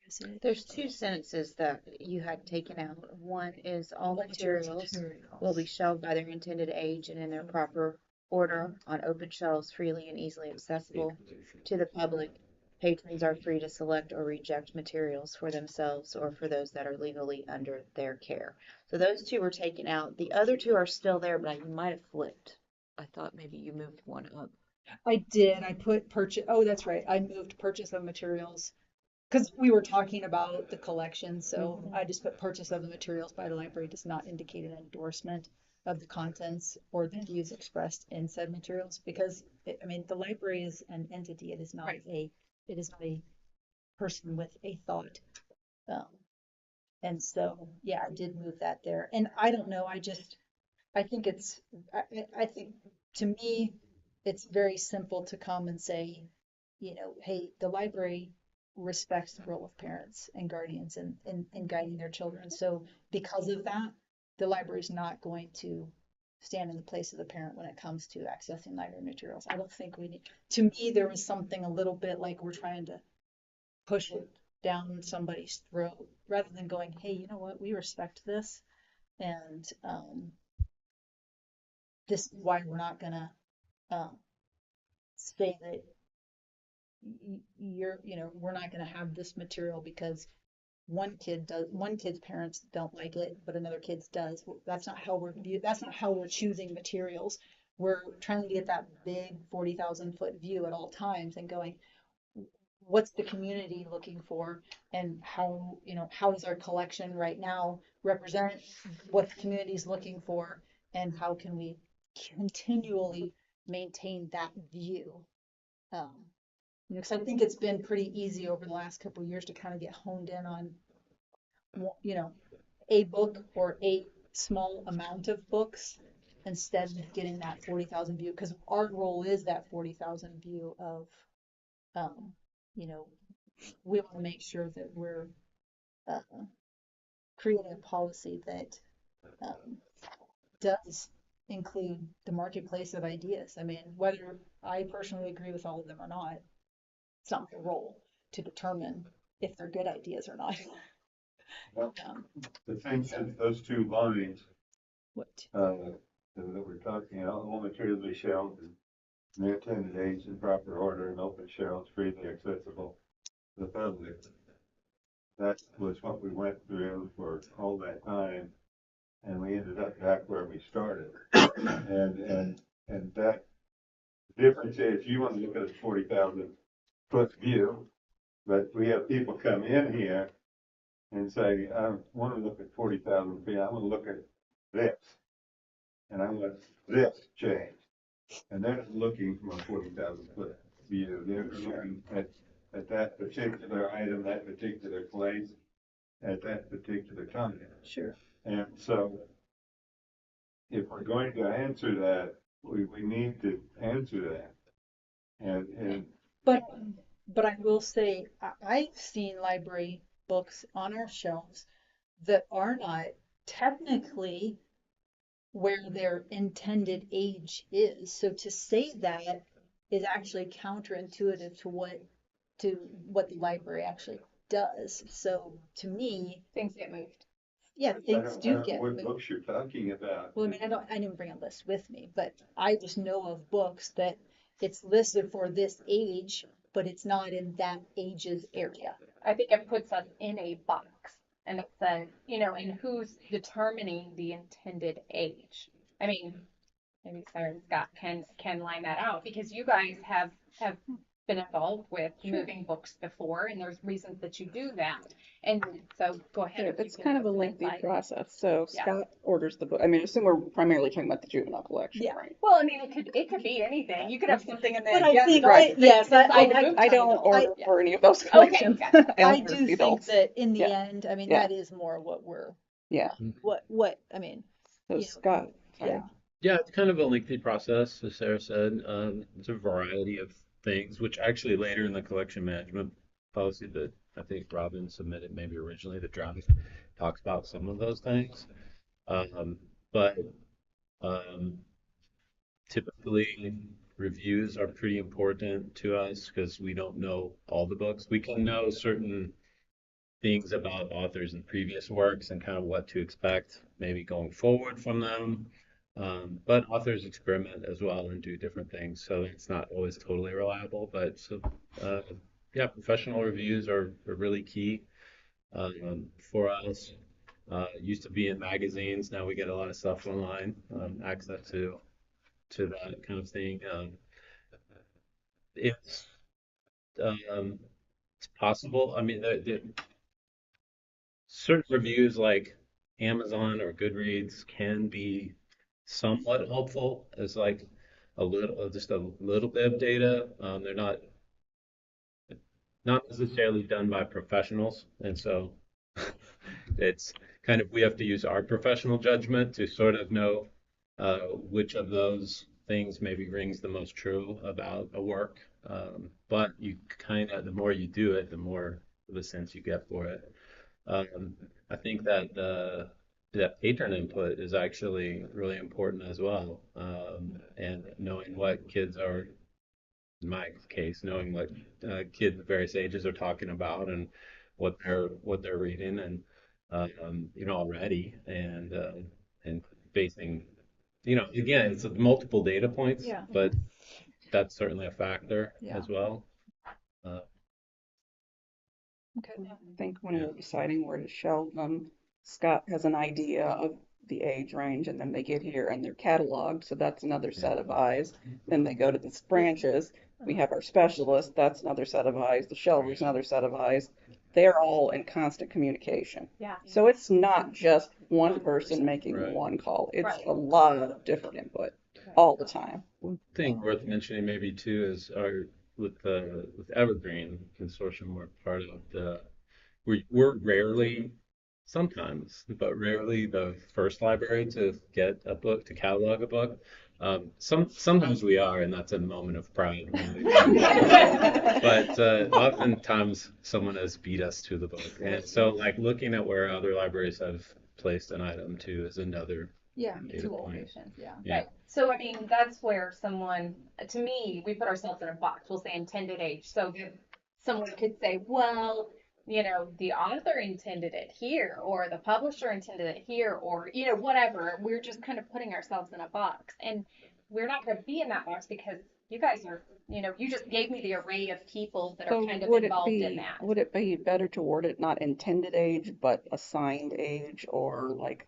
is it? there's two sentences that you had taken out. One is all materials will be shelved by their intended age and in their proper order on open shelves freely and easily accessible to the public. Patrons are free to select or reject materials for themselves or for those that are legally under their care. So those two were taken out. The other two are still there, but you might have flipped. I thought maybe you moved one up. I did, I put purchase, oh, that's right, I moved purchase of materials. Because we were talking about the collection, so I just put purchase of the materials by the library does not indicate an endorsement of the contents or the views expressed in said materials, because, I mean, the library is an entity, it is not Right. it is not a person with a thought. And so, yeah, I did move that there, and I don't know, I think I think, to me, it's very simple to come and say, hey, the library respects the role of parents and guardians in guiding their children. So because of that, the library is not going to stand in the place of the parent when it comes to accessing library materials. I don't think we need, to me, there was something a little bit like we're trying to push it down somebody's throat rather than going, hey, you know what, we respect this. And this is why we're not gonna say that we're not gonna have this material because one kid's parents don't like it, but another kid's does. That's not how that's not how we're choosing materials. We're trying to get that big 40,000-foot view at all times and going, what's the community looking for, and how does our collection right now represent what the community is looking for, and how can we continually maintain that view? Because I think it's been pretty easy over the last couple of years to kind of get honed in on, a book or a small amount of books, instead of getting that 40,000 view, because our goal is that 40,000 view of, um, you know, we want to make sure that we're uh, creating a policy that um, does include the marketplace of ideas. I mean, whether I personally agree with all of them or not, it's not my role to determine if they're good ideas or not. Well, Um, the thing is, those two lines, what? that we're talking about, all materials be shelved in their intended age in proper order and open shelves freely accessible to the public. That was what we went through for all that time, and we ended up back where we started. And that difference is, you want to look at a 40,000 foot view, but we have people come in here and say, I want to look at 40,000 feet, I want to look at this, and I want this changed. And they're not looking from a 40,000 foot view, they're looking at that particular item, that particular place, at that particular time. Sure. And so, if we're going to answer that, we need to answer that. And But I will say I've seen library books on our shelves that are not technically where their intended age is. So to say that is actually counterintuitive to what the library actually does. So to me, Things get moved. yeah, I things don't do know get what moved. books you're talking about. Well, I mean, I didn't bring a list with me, but I just know of books that it's listed for this age, but it's not in that age's area. I think it puts us in a box and it says, and who's determining the intended age? I mean, maybe Sarah and Scott can line that out because you guys have been involved with moving books before, and there's reasons that you do that. And so go ahead. if you It's can kind of put a some lengthy insight. process. So Yeah. Scott orders the book. I mean, I assume we're primarily talking about the juvenile collection, Yeah. right? Well, I mean, it could be anything. You could have something in there. But I yes, think, right. yes, I don't order I- for any of those Okay, collections. gotcha. I I order for do the think adults. that in the Yeah. end, I mean, Yeah. that is more what we're, Yeah. I mean, So you know, Scott, sorry. yeah. Yeah, it's kind of a lengthy process, as Sarah said. It's a variety of things, which actually later in the collection management policy that I think Robin submitted, maybe originally, the draft talks about some of those things. But um, typically, reviews are pretty important to us because we don't know all the books. We can know certain things about authors in previous works and kind of what to expect maybe going forward from them. But authors experiment as well and do different things, so it's not always totally reliable. But so, uh, yeah, professional reviews are really key for us. Used to be in magazines, now we get a lot of stuff online, access to that kind of thing. It's um, it's possible. I mean, certain reviews like Amazon or Goodreads can be somewhat helpful as like just a little bit of data. They're not necessarily done by professionals, and so it's kind of we have to use our professional judgment to sort of know which of those things maybe rings the most true about a work. But you kind of the more you do it, the more of a sense you get for it. Um, I think that that patron input is actually really important as well. And knowing what kids are, in my case, knowing what kids of various ages are talking about and what they're reading and already and basing, again, it's multiple data points, Yeah. but that's certainly a factor Yeah. as well. Uh, Okay. I think when we're deciding where to shelve them, Scott has an idea of the age range, and then they get here and they're cataloged, so that's another set of eyes. Then they go to the branches. We have our specialist, that's another set of eyes. The shelver's another set of eyes. They're all in constant communication. Yeah. So it's not just one person making Right. one call. It's Right. a lot of different input all the time. One thing worth mentioning maybe too is our with Evergreen Consortium, we're part of we're rarely sometimes, but rarely the first library to get a book, to catalog a book. Sometimes we are, and that's a moment of pride when we do. But oftentimes someone has beat us to the book. And so like looking at where other libraries have placed an item too is another Yeah, data two point. locations, yeah. Yeah. Right. So, I mean, that's where someone, to me, we put ourselves in a box. We'll say intended age. So someone could say, well, the author intended it here, or the publisher intended it here, or, whatever. We're just kind of putting ourselves in a box. And we're not going to be in that box because you guys are, you just gave me the array of people that are So kind of would it involved in be, that. would it be better to word it not intended age, but assigned age or like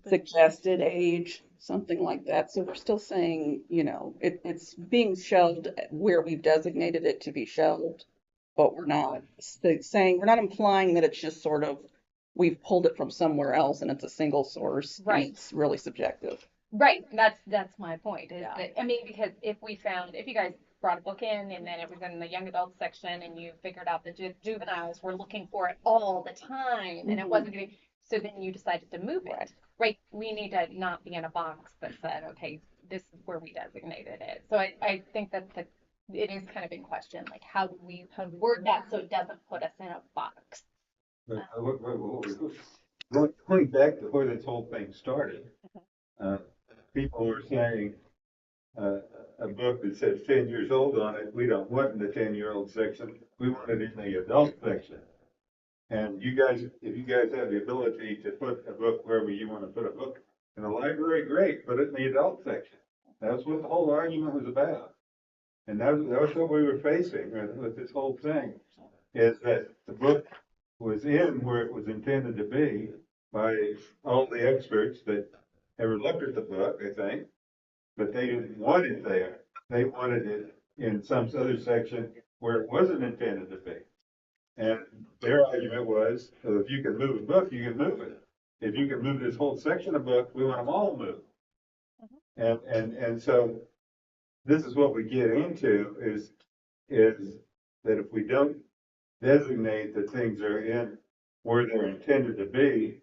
suggested age, something like that? So we're still saying, it's being shelved where we've designated it to be shelved, but we're not saying, we're not implying that it's just sort of, we've pulled it from somewhere else and it's a single source and Right. it's really subjective. Right. That's my point. Is that, I mean, because if you guys brought a book in and then it was in the young adult section and you figured out that juveniles were looking for it all the time and it wasn't going to, so then you decided to move it. Right. We need to not be in a box that said, okay, this is where we designated it. So I think that it is kind of in question, like how do we word that so it doesn't put us in a box? But going back to where this whole thing started, people were saying uh, a book that says 10 years old on it, we don't want in the 10-year-old section. We want it in the adult section. And you guys, if you guys have the ability to put a book wherever you want to put a book in the library, great, put it in the adult section. That's what the whole argument was about. And that was what we were facing with this whole thing, is that the book was in where it was intended to be by all the experts that ever looked at the book, I think, but they didn't want it there. They wanted it in some other section where it wasn't intended to be. And their argument was, well, if you can move a book, you can move it. If you can move this whole section of book, we want them all moved. And so this is what we get into is that if we don't designate that things are in where they're intended to be,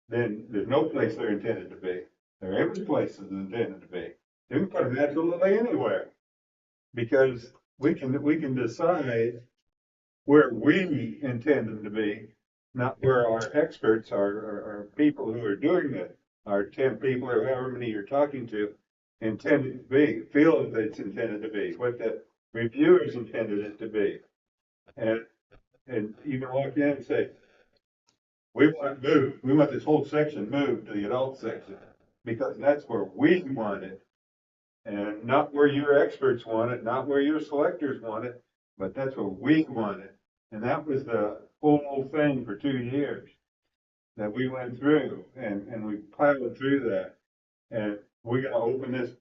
then there's no place they're intended to be. They're every place is intended to be. You can put them absolutely anywhere because we can decide where we intend them to be, not where our experts are people who are doing it, our 10 people or however many you're talking to, intended to be, feel that it's intended to be, what the reviewers intended it to be. And you can walk in and say, we want it moved. We want this whole section moved to the adult section because that's where we want it. And not where your experts want it, not where your selectors want it, but that's where we want it. And that was the whole thing for 2 years that we went through and we plowed through that. And we're gonna open this,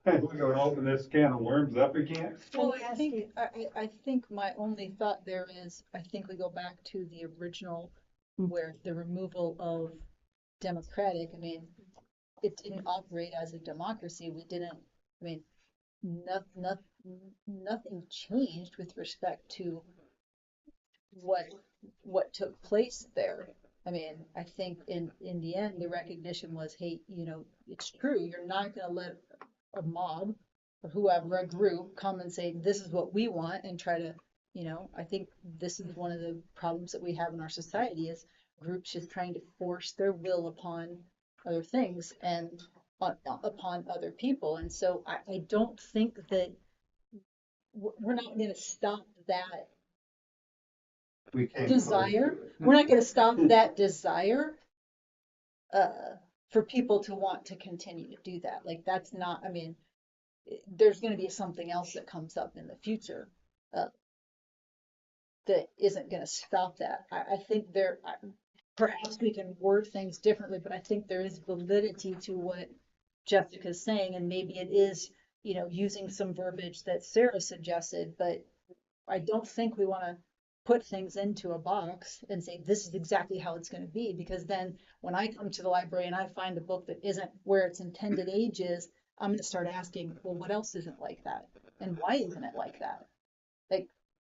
we're gonna open this can of worms up again. Well, Let me I ask think, you- I think my only thought there is, I think we go back to the original where the removal of democratic, I mean, it didn't operate as a democracy. We didn't, I mean, nothing changed with respect to what took place there. I mean, I think in the end, the recognition was, hey, it's true. You're not going to let a mob or whoever, a group, come and say, this is what we want and try to, I think this is one of the problems that we have in our society is groups just trying to force their will upon other things and upon other people. And so I don't think that we're not going to stop that We can't. desire. We're not going to stop that desire for people to want to continue to do that. Like that's not, I mean, there's going to be something else that comes up in the future that isn't going to stop that. I think perhaps we can word things differently, but I think there is validity to what Jessica's saying, and maybe it is, using some verbiage that Sarah suggested, but I don't think we want to put things into a box and say this is exactly how it's going to be, because then when I come to the library and I find a book that isn't where its intended age is, I'm going to start asking, well, what else isn't like that? And why isn't it like that? Like,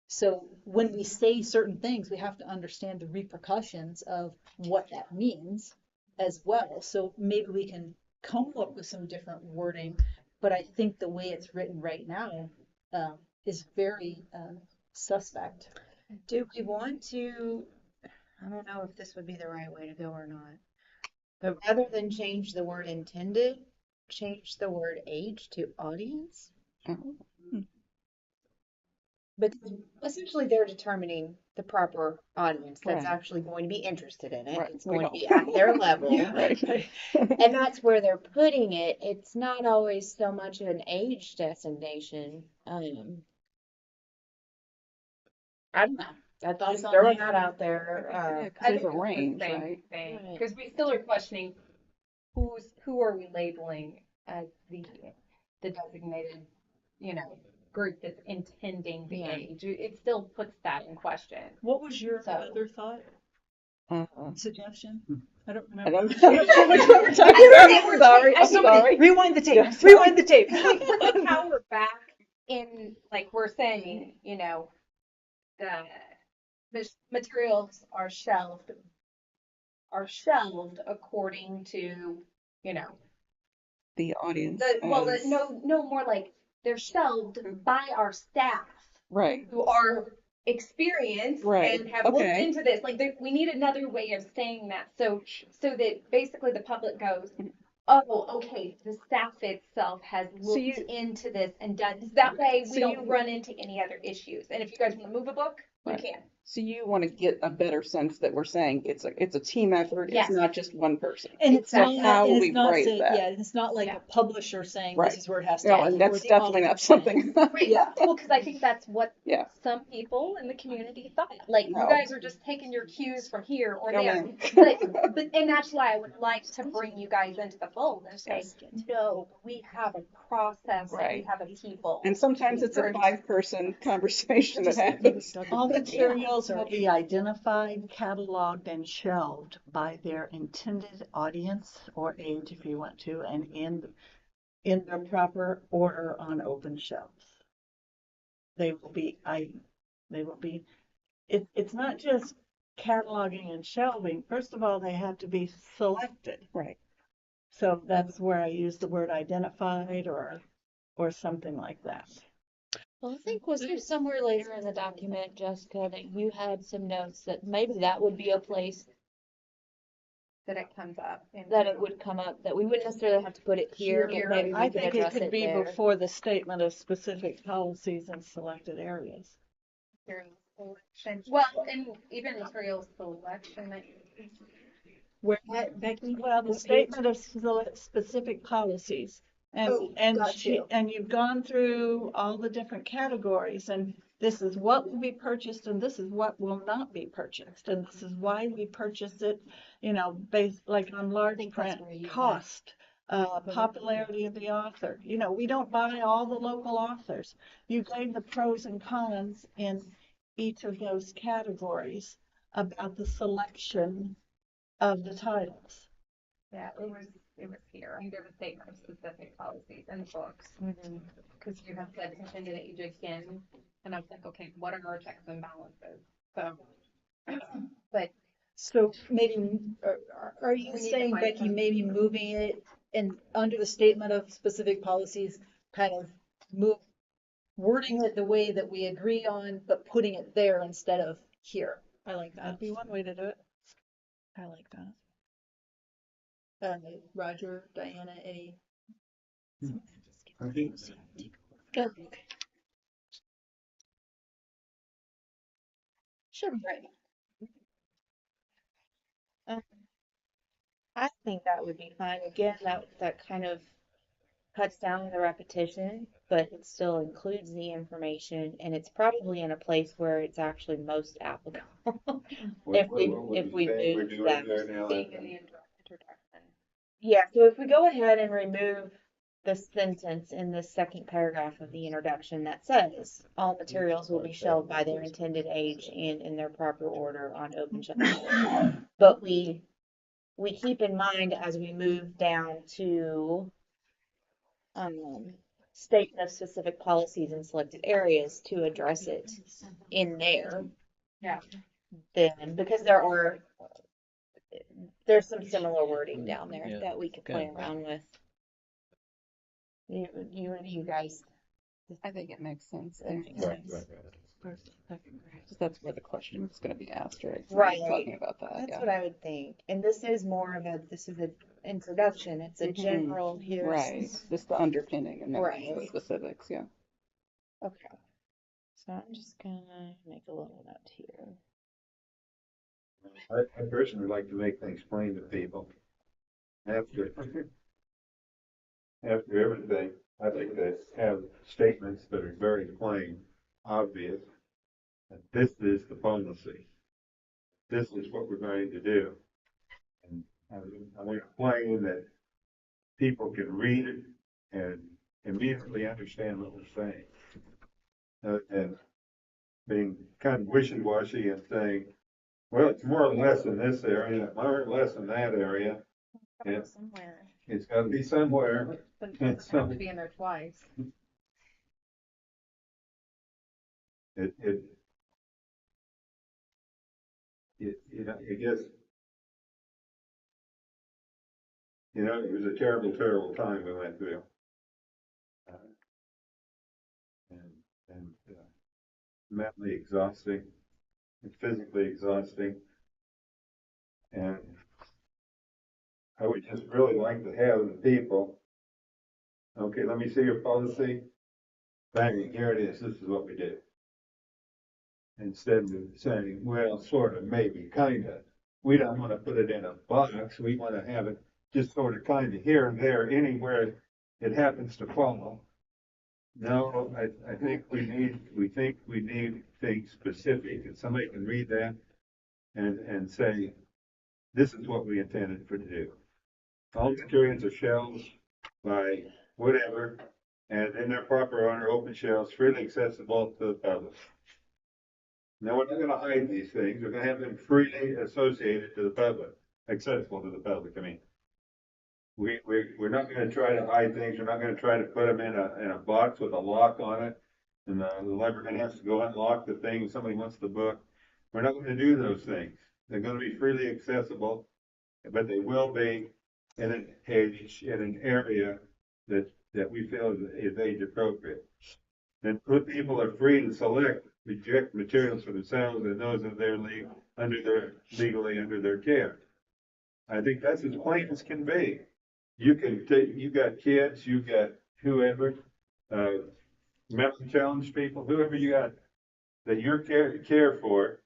So when we say certain things, we have to understand the repercussions of what that means as well. So maybe we can come up with some different wording, but I think the way it's written right now is very suspect. Do we want to, I don't know if this would be the right way to go or not, but rather than change the word intended, change the word age to audience? Oh, Because essentially they're determining the proper audience that's right, actually going to be interested in it. right. It's We going to hope. be at their level. Yeah, right. And that's where they're putting it. It's not always so much of an age designation. I don't know. That's Thoughts just on throwing that? that out there. Yeah, because I there's think a it's range, the same right? thing Right. because we still are questioning who are we labeling as the designated, you know, group that's intending the Yeah. age. It still puts that in question. What was your So- other thought, Uh-huh. suggestion? I don't I remember. don't know which one we're talking about. I'm sorry. I'm Somebody sorry. rewind the tape. Yeah. Rewind the tape. We put the power back in, like we're saying, you know, the materials are shelved according to, you know, The audience. no more like they're shelved by our staff Right, who are experienced right. and have looked Okay. into this. Like we need another way of saying that, so that basically the public goes, oh, okay, the staff itself has looked you- into this and done. That way we So don't you- run into any other issues. And if you guys want to move a book, you Right. can. So you want to get a better sense that we're saying it's a team effort. Yes. It's not just one person. And it's So not, how and will it's we not phrase saying, that? yeah, it's not like Yeah. a publisher saying Right. this is where it has to No, end. and or that's the definitely author not saying. something. Right. Yeah. Well, because I think that's what Yeah. some people in the community thought. Like, No. you guys are just taking your cues from here or No, there. ma'am. And that's why I would like to bring you guys into the fold and say, no, we have a process and we Right. have a people. And sometimes it's a Very- 5-person conversation that happens. All materials will be identified, cataloged, and shelved by their intended audience or age, if you want to, and in their proper order on open shelves. They will be, it's not just cataloging and shelving. First of all, they have to be selected. Right. So that's where I use the word identified or something like that. Well, I think was there somewhere later in the document, Jessica, that you had some notes that maybe that would be a place that it comes up. that it would come up, that we wouldn't necessarily have to put it here, but maybe I we could think it address could it be there. before the statement of specific policies in selected areas. Well, and even material selection. Where at, Becky? Well, the What statement of specific policies. Oh, got you. And you've gone through all the different categories, and this is what will be purchased and this is what will not be purchased. And this is why we purchase it, based like on large think that's print, where you had- cost, popularity of the author. We don't buy all the local authors. You gave the pros and cons in each of those categories about the selection of the titles. Yeah, it was here under the statement of specific policies and books. Mhm. Because you have said intended age again, and I was like, okay, what are our checks and balances? So, but So maybe, are you We need to saying, find Becky, some- maybe moving it and under the statement of specific policies, kind of wording it the way that we agree on, but putting it there instead of here? I like that. That'd be one way to do it. I like that. Roger, Diana, any? I think Sure, right. I think that would be fine. Again, that kind of cuts down on the repetition, but it still includes the information, and it's probably in a place where it's actually most applicable. If we we're move doing that. there now. being in the introduction. Yeah, so if we go ahead and remove the sentence in the second paragraph of the introduction that says, all materials will be shelved by their intended age and in their proper order on open shelves. But we keep in mind as we move down to statement of specific policies in selected areas to address it in there. Yeah. Then, because there's some similar wording down there Yeah. that we could play Yeah. around with. You guys. I think it makes sense. That makes Right, sense. right, right. First, second grade. 'Cause that's where the question is going to be asked, right? Right. Talking about that. That's Yeah. what I would think. And this is more of this is an introduction. It's a Mhm. general, here's. Right. Just the underpinning and then Right. the specifics. Yeah. Okay. So I'm just gonna make a little note here. I personally like to make things plain to people. After, after everything, I like to have statements that are very plain, obvious. That this is the policy. This is what we're going to do. And I want it plain that people can read it and immediately understand what we're saying. And being kind of wishy-washy and saying, well, it's more or less in this area, more or less in that area. And Somewhere. it's got to be somewhere. But it doesn't have to be in there twice. It, you know, I guess, you know, it was a terrible, terrible time we went through. Uh, and mentally exhausting, and physically exhausting. And I would just really like to have the people, okay, let me see your policy. Bang, here it is. This is what we do. Instead of saying, well, sort of, maybe, kind of. We don't want to put it in a box. We want to have it just sort of, kind of here and there, anywhere it happens to fall. No, I think we need things specific, and somebody can read that and say, this is what we intended for to do. All materials are shelves by whatever, and in their proper owner, open shelves, freely accessible to the public. Now, we're not gonna hide these things, we're gonna have them freely associated to the public, accessible to the public, I mean. We're not gonna try to hide things, we're not gonna try to put them in a box with a lock on it, and the librarian has to go unlock the thing if somebody wants the book. We're not gonna do those things. They're gonna be freely accessible, but they will be in an age, in an area that we feel is age appropriate. And people are free to select, reject materials for themselves and those of their legally under their care. I think that's as plain as can be. You can take, you got kids, you got whoever, mentally challenged people, whoever you got that you're care for,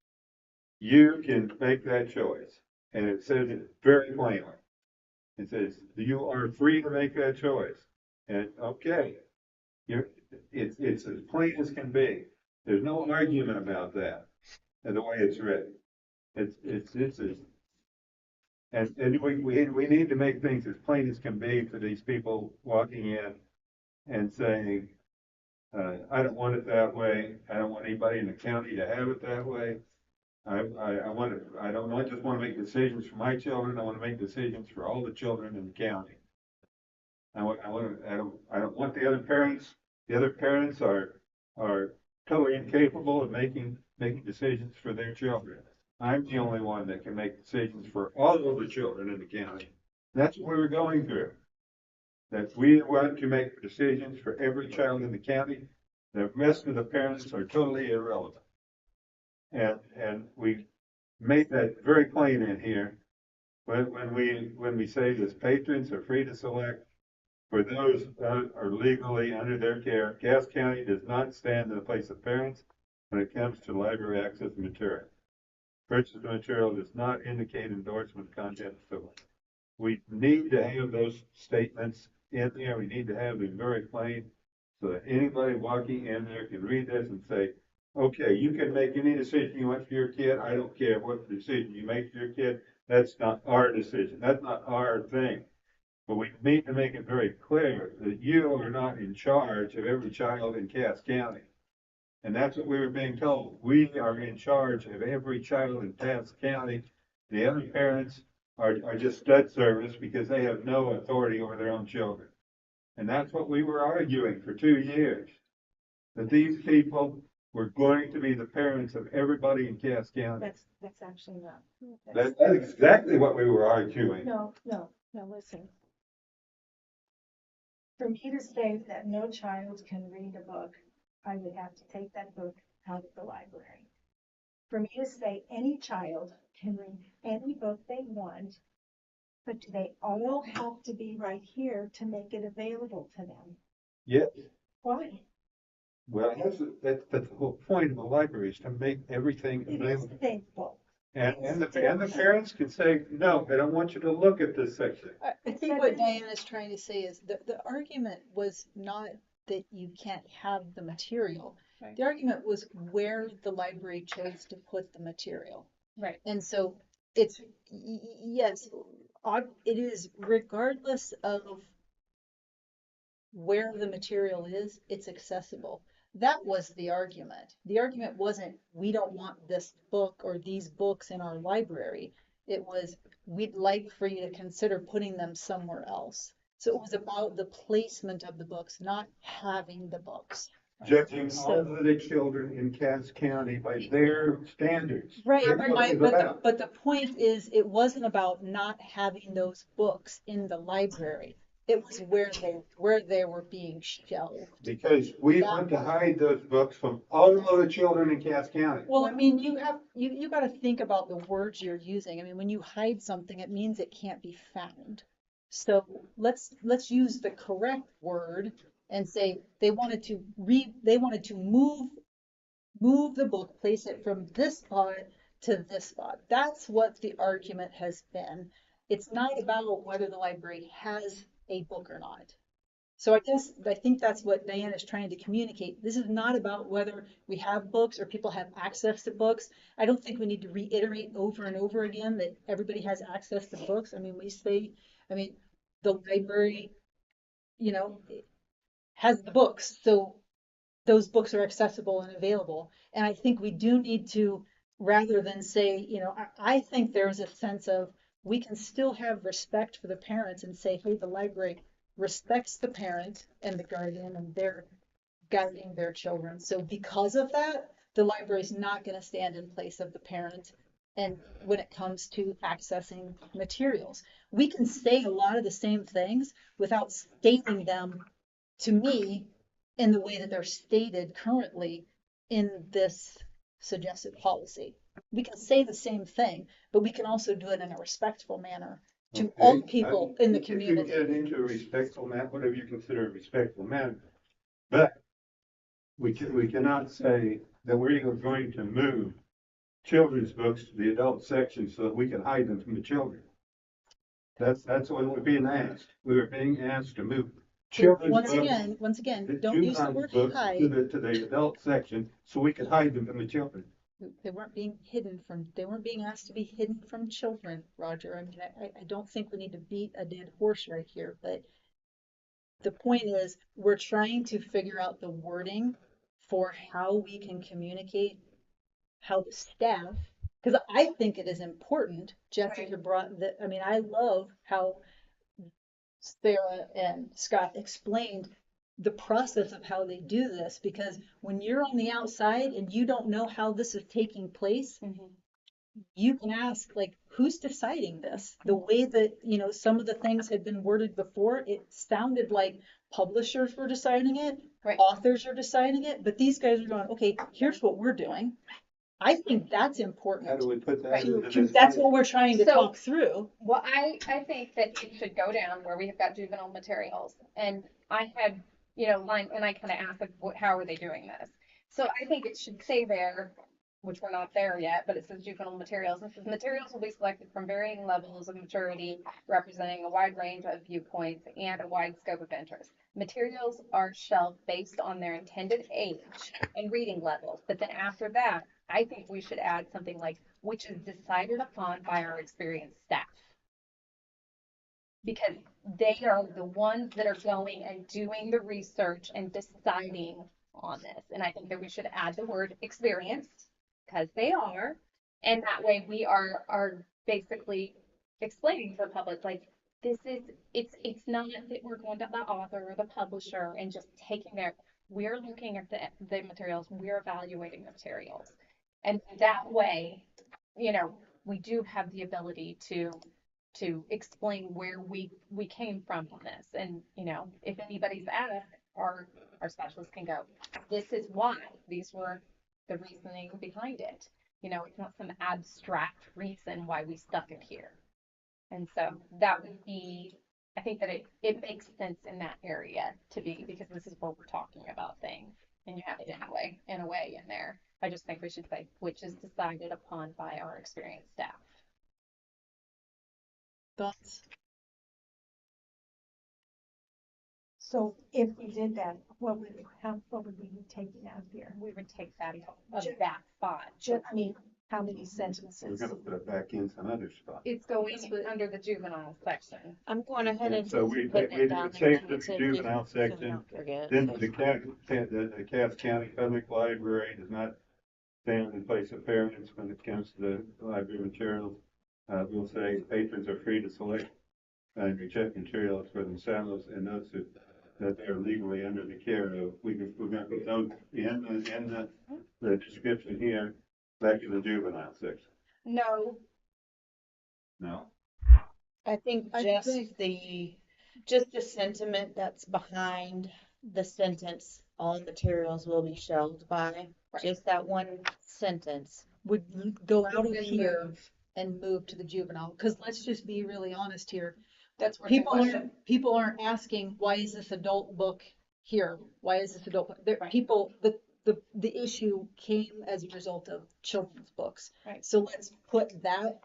you can make that choice. And it says it very plainly. It says, you are free to make that choice. And okay, it's as plain as can be. There's no argument about that, and the way it's written. It's as, and we need to make things as plain as can be for these people walking in and saying, I don't want it that way. I don't want anybody in the county to have it that way. I don't just want to make decisions for my children. I want to make decisions for all the children in the county. I don't want the other parents. The other parents are totally incapable of making decisions for their children. I'm the only one that can make decisions for all of the children in the county. That's what we were going through. That we want to make decisions for every child in the county. The rest of the parents are totally irrelevant. And we made that very plain in here when we say that patrons are free to select for those that are legally under their care. Cass County does not stand in the place of parents when it comes to library access material. Purchase of material does not indicate endorsement content. So we need to have those statements in there. We need to have them very plain so that anybody walking in there can read this and say, okay, you can make any decision you want for your kid. I don't care what decision you make for your kid. That's not our decision. That's not our thing. But we need to make it very clear that you are not in charge of every child in Cass County. And that's what we were being told. We are in charge of every child in Cass County. The other parents are just stud service because they have no authority over their own children. And that's what we were arguing for 2 years. That these people were going to be the parents of everybody in Cass County. That's actually not. That's exactly what we were arguing. No, listen. For me to say that no child can read a book, I would have to take that book out of the library. For me to say any child can read any book they want, but do they all have to be right here to make it available to them? Yes. Why? Well, that's the whole point of the library is to make everything It is available. available. And the parents can say, no, I don't want you to look at this section. I think what Diane is trying to say is the argument was not that you can't have the material. Right. The argument was where the library chose to put the material. Right. And so it's, yes, it is regardless of where the material is, it's accessible. That was the argument. The argument wasn't, we don't want this book or these books in our library. It was, we'd like for you to consider putting them somewhere else. So it was about the placement of the books, not having the books. Judging all of the children in Cass County by their standards. Right, That's what it's about. but the point is, it wasn't about not having those books in the library. It was where they were being shelved. Because we want to hide those books from all of the children in Cass County. Well, I mean, you got to think about the words you're using. I mean, when you hide something, it means it can't be found. So let's use the correct word and say they wanted to move the book, place it from this spot to this spot. That's what the argument has been. It's not about whether the library has a book or not. So I think that's what Diane is trying to communicate. This is not about whether we have books or people have access to books. I don't think we need to reiterate over and over again that everybody has access to books. I mean, the library, has the books, so those books are accessible and available. And I think we do need to, rather than say, I think there's a sense of we can still have respect for the parents and say, hey, the library respects the parent and the guardian and they're guiding their children. So because of that, the library is not going to stand in place of the parent. And when it comes to accessing materials, we can say a lot of the same things without stating them to me in the way that they're stated currently in this suggested policy. We can say the same thing, but we can also do it in a respectful manner to all people in the community. You can get into a respectful manner, whatever you consider a respectful manner. But we cannot say that we're going to move children's books to the adult section so that we can hide them from the children. That's what we're being asked. We were being asked to move children's Once books, again, don't use the word books hide. to the adult section so we can hide them from the children. They weren't being asked to be hidden from children, Roger. I mean, I don't think we need to beat a dead horse right here, but the point is we're trying to figure out the wording for how we can communicate how the staff, because I think it is important, Jessica brought that, I mean, I love how Sarah and Scott explained the process of how they do this, because when you're on the outside and you don't know how this is taking place, you can ask, like, who's deciding this? The way that, some of the things had been worded before, it sounded like publishers were deciding it, Right. authors are deciding it, but these guys are going, okay, here's what we're doing. I think that's important. How do we put that? Right. into this? That's what we're trying to So- talk through. Well, I think that it should go down where we have got juvenile materials. And I had, line, and I kind of asked, like, how are they doing this? So I think it should say there, which we're not there yet, but it says juvenile materials. And it says materials will be selected from varying levels of maturity, representing a wide range of viewpoints and a wide scope of interest. Materials are shelved based on their intended age and reading levels. But then after that, I think we should add something like, which is decided upon by our experienced staff. Because they are the ones that are going and doing the research and deciding on this. And I think that we should add the word experienced, because they are. And that way we are basically explaining to the public, like, it's not that we're going to the author or the publisher and just taking we're looking at the materials, we're evaluating the materials. And that way, you know, we do have the ability to explain where we came from on this. And, you know, if anybody's asked, our specialist can go, this is why, these were the reasoning behind it. You know, it's not some abstract reason why we stuck it here. And so that would be, I think that it makes sense in that area to be, because this is where we're talking about things. And you have it in a way in there. I just think we should say, which is decided upon by our experienced staff. Thoughts? So if we did that, what would we be taking out here? We would take that of that spot. I mean, how many We're sentences? gonna put it back in some other spot. It's going under the juvenile section. I'm going ahead and So just we putting it down there changed too, the so juvenile so we section, don't forget. then the Cass County Public Library does not stand in place of parents when it comes to the library materials. We'll say patrons are free to select and reject materials for themselves, and those that they are legally under the care of. We're gonna put those in the description here, back in the juvenile section. No, No? I think I just think- just the sentiment that's behind the sentence, all materials will be shelved by, Right. just that one sentence. Would go out of Then here move. and move to the juvenile, because let's just be really honest here. That's where People aren't asking, why is this adult book here? Why is this adult book? Right. People, the issue came as a result of children's books. Right. So let's put that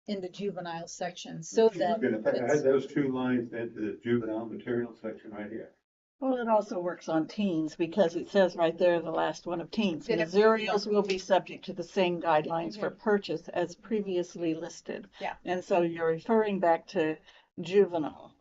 in the juvenile section so that We're gonna it's- add those two lines into the juvenile material section right here. Well, it also works on teens because it says right there, the last one of teens. Did it- Materials will be subject to the same guidelines for purchase as previously listed. Yeah. And so you're referring back to juvenile.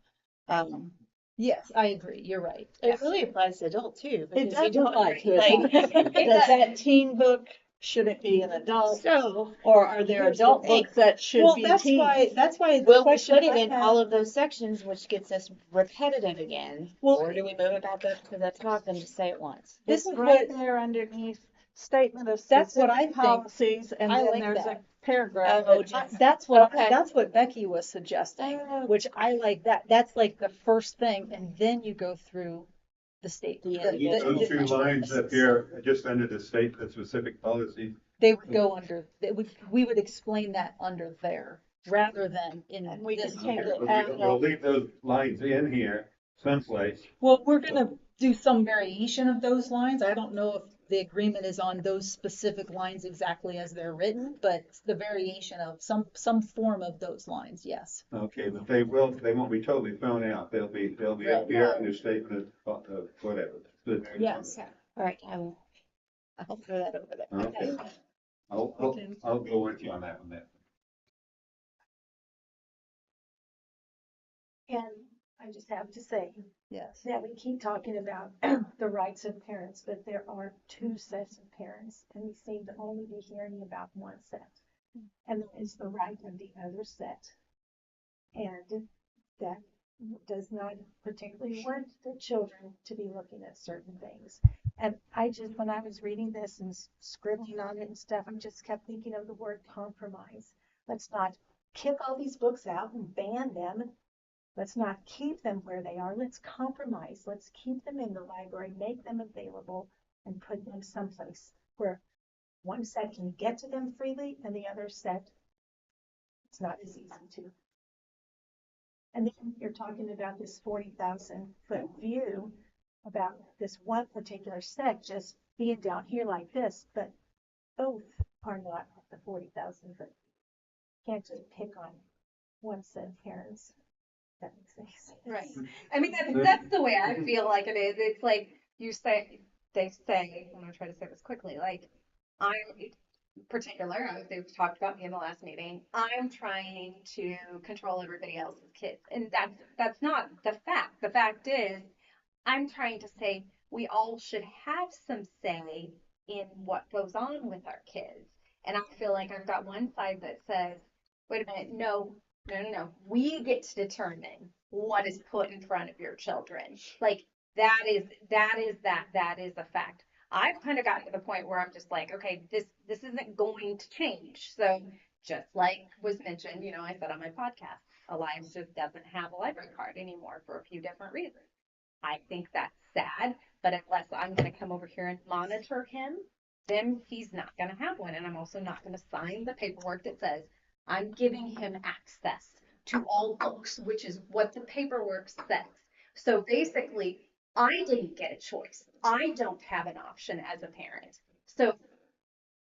yes, I agree. You're right. It really applies to adult too, It because does you don't apply to like, adult. Does that teen book, should it be an adult? so Or are there here's the adult thing. books that should Well, be that's teen? why the will we question put it I in have- all of those sections, which gets us repetitive again? Well- Or do we move it back up to the top and just say it once? This It's is right what- there underneath statement of That's what I specific think. policies, and I then like there's a that. paragraph. Oh, that- That's Okay. that's what Becky was suggesting, Oh. which I like that. That's like the first thing, and then you go through the state. The Those two lines up here, just under the state, the specific policy. They would go under, we would explain that under there, rather than in And we this. can take it We'll leave those lines in here someplace. Well, we're gonna do some variation of those lines. I don't know if the agreement is on those specific lines exactly as they're written, but the variation of some form of those lines, yes. Okay, but they won't be totally thrown out. They'll be up here in the statement of whatever. Yes. All right, I'll throw that over there. Okay. I'll go with you on that one then. And I just have to say Yes. that we keep talking about the rights of parents, but there are two sets of parents, and we seem to only be hearing about one set. And that is the right of the other set. And that does not particularly want the children to be looking at certain things. And I just, when I was reading this and scribbling on it and stuff, I just kept thinking of the word compromise. Let's not kick all these books out and ban them. Let's not keep them where they are. Let's compromise. Let's keep them in the library, make them available, and put them someplace where one set can get to them freely and the other set, it's not as easy to. And then you're talking about this 40,000-foot view about this one particular set just being down here like this, but both are not the 40,000 foot. Can't just pick on one set of parents. That makes any sense. Right. I mean, that's the way I feel like it is. It's like they say, I'm gonna try to say this quickly, like I'm particular, they've talked about me in the last meeting, I'm trying to control everybody else's kids. And that's not the fact. The fact is, I'm trying to say we all should have some say in what goes on with our kids. And I feel like I've got one side that says, wait a minute, no, No. We get to determine what is put in front of your children. Like that is a fact. I've kind of gotten to the point where I'm just like, okay, this isn't going to change. So just like was mentioned, I said on my podcast, Elias just doesn't have a library card anymore for a few different reasons. I think that's sad, but unless I'm going to come over here and monitor him, then he's not going to have one. And I'm also not going to sign the paperwork that says I'm giving him access to all books, which is what the paperwork says. So basically, I didn't get a choice. I don't have an option as a parent. So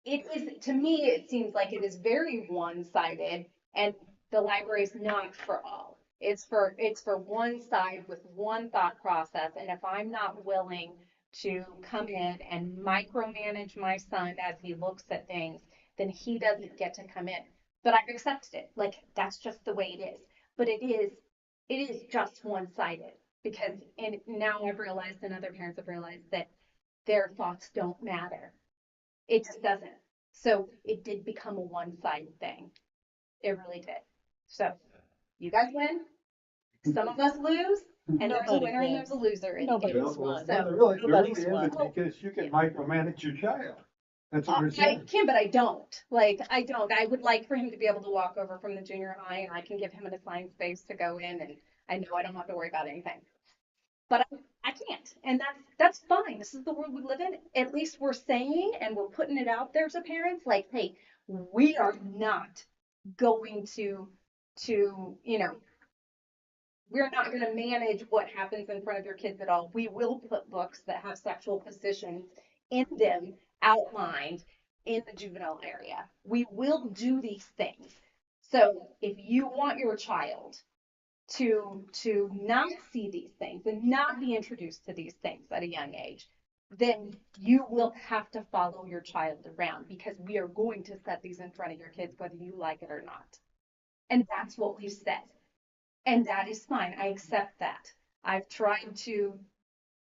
it is, to me, it seems like it is very one-sided, and the library is not for all. It's for one side with one thought process, and if I'm not willing to come in and micromanage my son as he looks at things, then he doesn't get to come in. But I've accepted it. Like that's just the way it is. But it is just one-sided because and now I've realized and other parents have realized that their thoughts don't matter. It just doesn't. So it did become a one-sided thing. It really did. So you guys win. Some of us lose, and there's a Nobody winner and wins. there's a loser in Nobody it. Well, won. there So really Nobody's isn't, won. because you can micromanage your child. That's what we're I saying. can, but I don't. Like, I don't. I would like for him to be able to walk over from the junior high and I can give him an assigned space to go in and I know I don't have to worry about anything. But I can't. And that's fine. This is the world we live in. At least we're saying and we're putting it out there to parents like, hey, we are not going to, we're not going to manage what happens in front of your kids at all. We will put books that have sexual positions in them outlined in the juvenile area. We will do these things. So if you want your child to not see these things and not be introduced to these things at a young age, then you will have to follow your child around because we are going to set these in front of your kids whether you like it or not. And that's what we've said. And that is fine. I accept that. I've tried to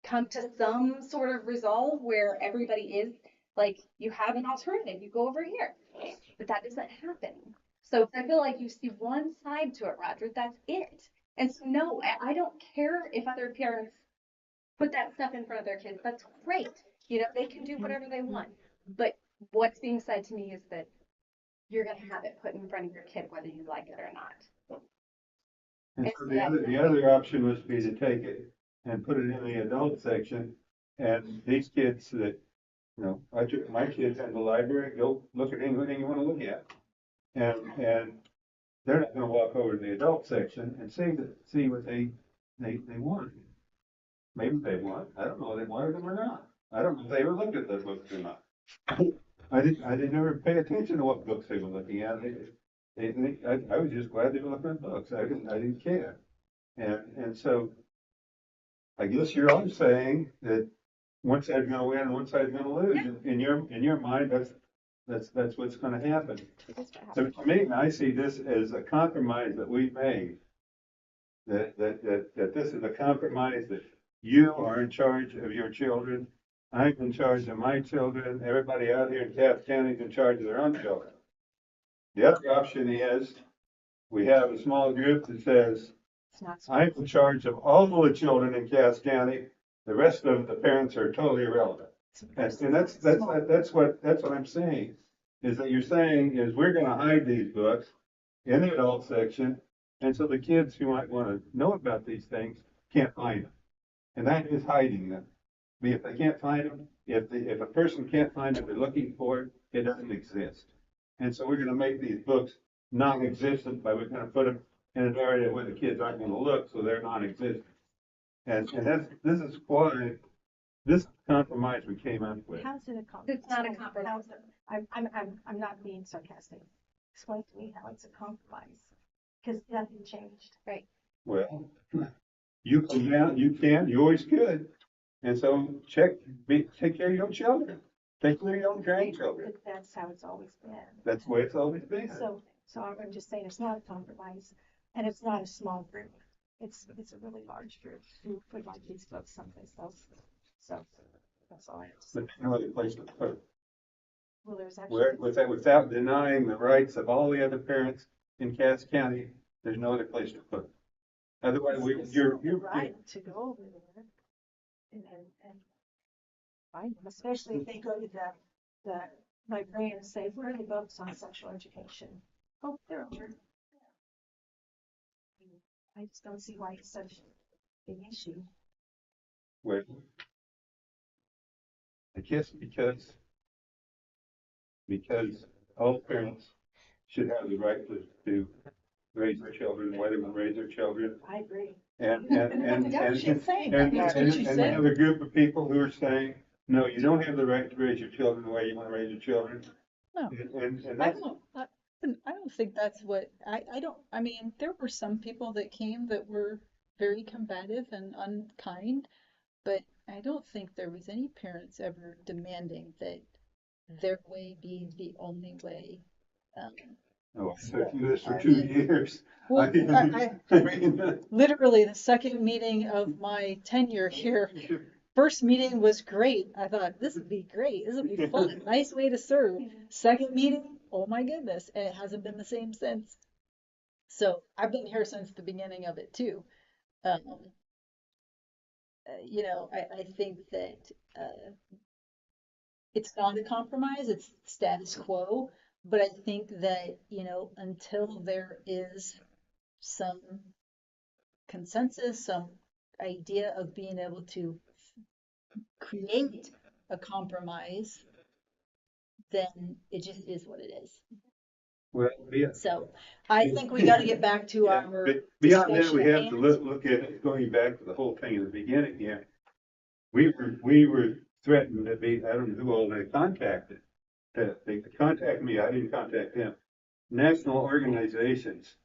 come to some sort of resolve where everybody is like, you have an alternative, you go over here. But that isn't happening. So I feel like you see one side to it, Roger, that's it. And so, no, I don't care if other parents put that stuff in front of their kids. That's great. They can do whatever they want. But what's being said to me is that you're going to have it put in front of your kid, whether you like it or not. And so the other option was be to take it and put it in the adult section. And these kids that, I took my kids in the library, go look at anything you want to look at. And they're not gonna walk over to the adult section and see what they want. Maybe they want, I don't know if they wanted them or not. I don't know if they ever looked at those books or not. I didn't ever pay attention to what books they were looking at. I was just glad they were looking at books. I didn't care. And so I guess you're all saying that one side's gonna win and one side's gonna lose. In your mind, that's what's gonna happen. So to me, I see this as a compromise that we made. That this is a compromise that you are in charge of your children. I'm in charge of my children. Everybody out here in Cass County is in charge of their own children. The other option is we have a small group that says, I'm in charge of all the children in Cass County. The rest of the parents are totally irrelevant. And that's what I'm saying, is that you're saying is we're gonna hide these books in the adult section. And so the kids who might want to know about these things can't find them. And that is hiding them. But if they can't find them, if a person can't find what they're looking for, it doesn't exist. And so we're gonna make these books non-existent by we're gonna put them in an area where the kids aren't gonna look, so they're non-existent. And this is why this compromise we came up with. How's it a compromise? It's not a compromise. I'm not being sarcastic. Explain to me how it's a compromise, because nothing changed. Well, you come down, you can, you always could. And so take care of your children. Take care of your own grandchildren. But that's how it's always been. That's the way it's always been. So I'm just saying it's not a compromise, and it's not a small group. It's a really large group who would like these books someplace else. So that's all I have to say. But no other place to put it. Well, there's actually. Without denying the rights of all the other parents in Cass County There's no other place to put it. Otherwise, It's you're, the right to go over there and find them, especially if they go to the librarian and say, where are the books on sexual education? Oh, they're over. I just don't see why it's such a big issue. well, I guess because all parents should have the right to raise their children, the way they want to raise their children. I agree. And That's what she's saying. and That's what she we said. have a group of people who are saying, no, you don't have the right to raise your children the way you want to raise your children. No. And I that's, don't think that's what, I mean, there were some people that came that were very combative and unkind, but I don't think there was any parents ever demanding that their way be the only way. oh, I took this for 2 years. Well, I mean, literally the second meeting of my tenure here, first meeting was great. I thought this would be great. This would be fun. Nice way to serve. Second meeting, oh my goodness, and it hasn't been the same since. So I've been here since the beginning of it too. I think that it's not a compromise, it's status quo. But I think that, until there is some consensus, some idea of being able to create a compromise, then it just is what it is. well, yeah. So I think we got to get back to Yeah, our but beyond that, discussion we at have to hand. look at it, going back to the whole thing in the beginning here. We were threatened to be, I don't know who all they contacted. They contacted me, I didn't contact them. National organizations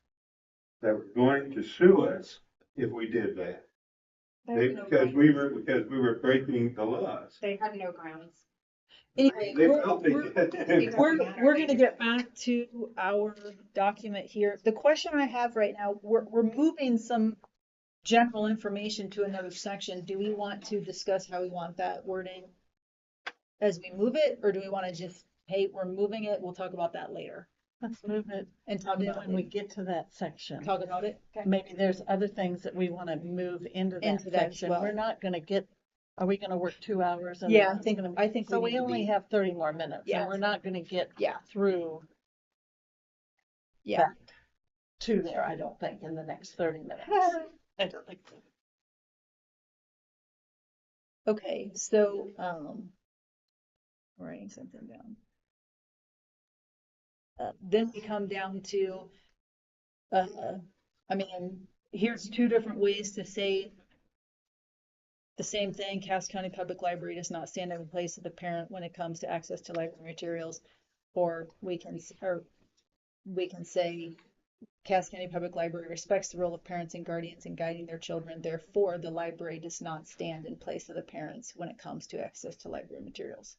that were going to sue us if we did that. Because we were breaking the laws. They had no grounds. Anyway, They felt they did. we're going to get back to our document here. The question I have right now, we're moving some general information to another section. Do we want to discuss how we want that wording as we move it, or do we want to just, hey, we're moving it, we'll talk about that later Let's move it. and talk And then about when we it? get to that section, Talk about it. maybe there's other things that we want to move into that Into that as section. well. We're not going to get, are we going to work 2 hours? And Yeah, then it's gonna- I think So we we need to only be- have 30 more minutes. Yeah. And we're not going to get Yeah. through Yeah. back to there, I don't think, in the next 30 minutes. I don't think so. Okay, so writing something down. Then we come down to, here's two different ways to say the same thing. Cass County Public Library does not stand in the place of the parent when it comes to access to library materials. Or we can say Cass County Public Library respects the role of parents and guardians in guiding their children. Therefore, the library does not stand in place of the parents when it comes to access to library materials.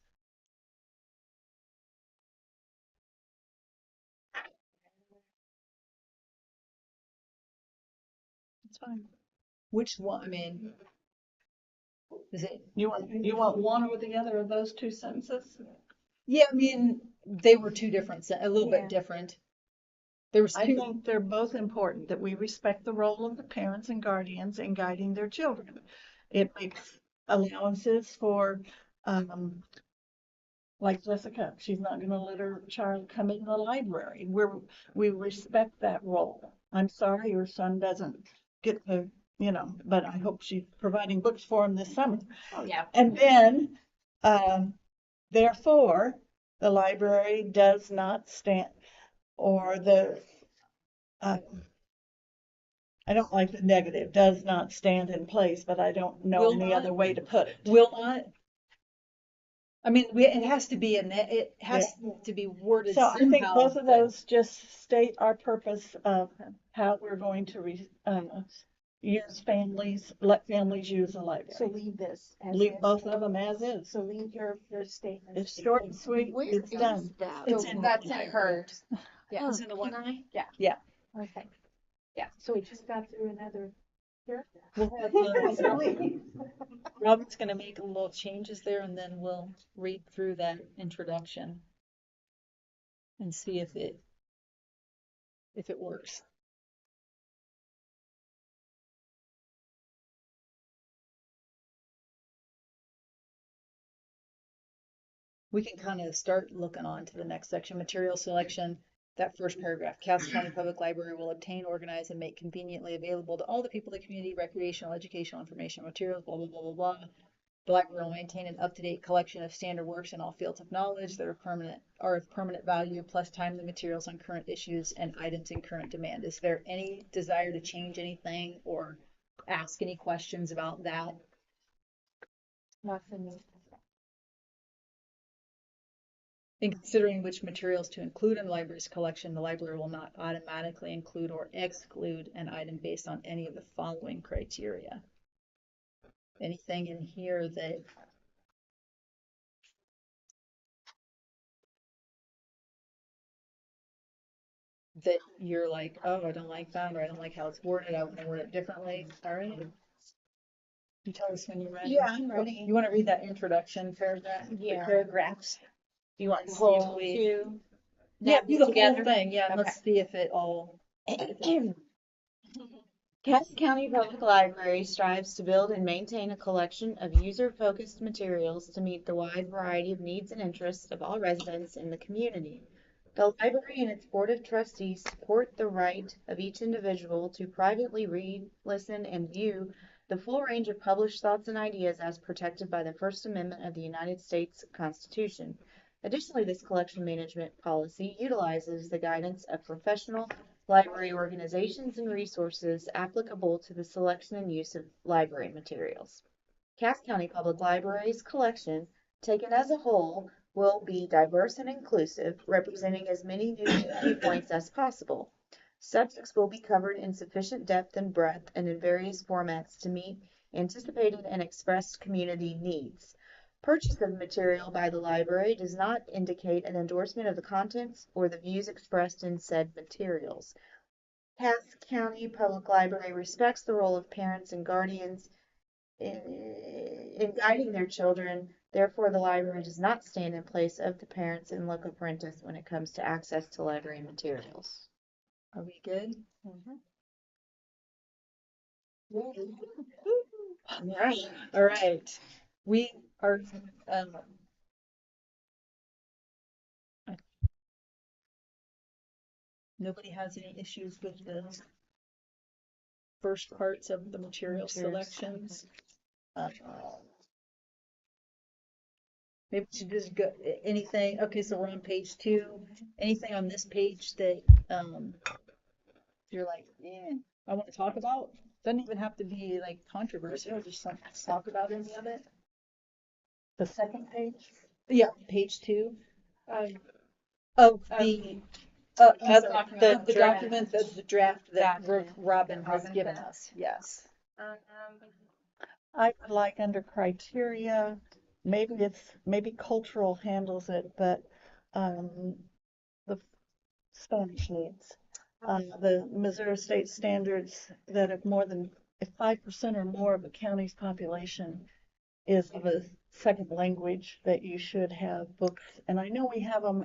It's fine. Which one? Is it? You want one or the other of those two sentences? Yeah, they were two different, a little Yeah. bit different. There was I two. think they're both important, that we respect the role of the parents and guardians in guiding their children. It makes allowances for, like Jessica, she's not gonna let her child come in the library. We respect that role. I'm sorry your son doesn't get to, but I hope she's providing books for him this summer. Yeah. And then, therefore, the library does not stand, or I don't like the negative, does not stand in place, but I don't know Will any not. other way to put it. Will not. It has to be it has to be worded So I think somehow. both of those just state our purpose of how we're going to let families use the So library. leave this as Leave is. both of them as is. So leave your statement. It's short and sweet, it's done. It's in That's in her. Yeah. It's in the one. Okay. Yeah. So we just got through another. We'll have, Robin's gonna make a little changes there, and then we'll read through that introduction and see if it works. we can kind of start looking on to the next section, material selection. That first paragraph, Cass County Public Library will obtain, organize, and make conveniently available to all the people in the community recreational, educational, information materials, blah, blah, blah, blah, blah. The library will maintain an up-to-date collection of standard works in all fields of knowledge that are of permanent value, plus timely materials on current issues and items in current demand. Is there any desire to change anything or ask any questions about that? Not for me. In considering which materials to include in the library's collection, the library will not automatically include or exclude an item based on any of the following criteria. Anything in here that you're like, oh, I don't like that, or I don't like how it's worded, I want to word it differently. All right. You tell us when you're ready. Yeah, I'm Okay, ready. you want to read that introduction paragraph? The Yeah. paragraphs. You want to The see if whole we, two. yeah, do the whole together? thing. Yeah, and let's see if it all. Cass County Public Library strives to build and maintain a collection of user-focused materials to meet the wide variety of needs and interests of all residents in the community. The library and its board of trustees support the right of each individual to privately read, listen, and view the full range of published thoughts and ideas as protected by the First Amendment of the United States Constitution. Additionally, this collection management policy utilizes the guidance of professional library organizations and resources applicable to the selection and use of library materials. Cass County Public Library's collection, taken as a whole, will be diverse and inclusive, representing as many new viewpoints as possible. Subjects will be covered in sufficient depth and breadth and in various formats to meet anticipated and expressed community needs. Purchase of material by the library does not indicate an endorsement of the contents or the views expressed in said materials. Cass County Public Library respects the role of parents and guardians in guiding their children. Therefore, the library does not stand in place of the parents and loco parentis when it comes to access to library materials. Are we good? Right. All right. We are, nobody has any issues with the first parts of the material selections. Maybe we should just go, anything, okay, so we're on page 2. Anything on this page that, you're like, I want to talk about? Doesn't even have to be like controversial, just something to talk about any of it. The second page? Yeah, page 2. Um, Oh, the document, the document, the draft that Document Robin that has Robin given sent. us. Yes. I would like under criteria, maybe cultural handles it, but the Spanish needs. The Missouri state standards that if 5% or more of the county's population is of a second language, that you should have books. And I know we have them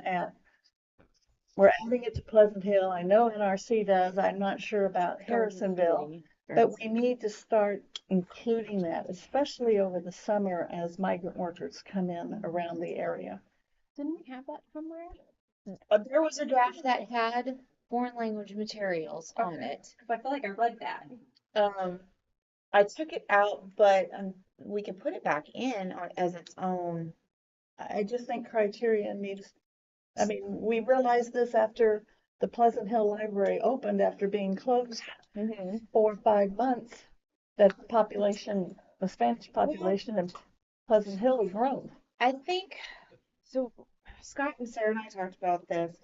we're adding it to Pleasant Hill. I know NRC does. I'm not sure about Harrisonville, but we need to start including that, especially over the summer as migrant workers come in around the area. Didn't we have that somewhere? There was a draft that had foreign language materials on it. I feel like I read that. I took it out, but we can put it back in as its own. I just think criteria needs, I mean, we realized this after the Pleasant Hill Library opened after being closed 4 or 5 months, that the Spanish population in Pleasant Hill has grown. I think, so Scott and Sarah and I talked about this.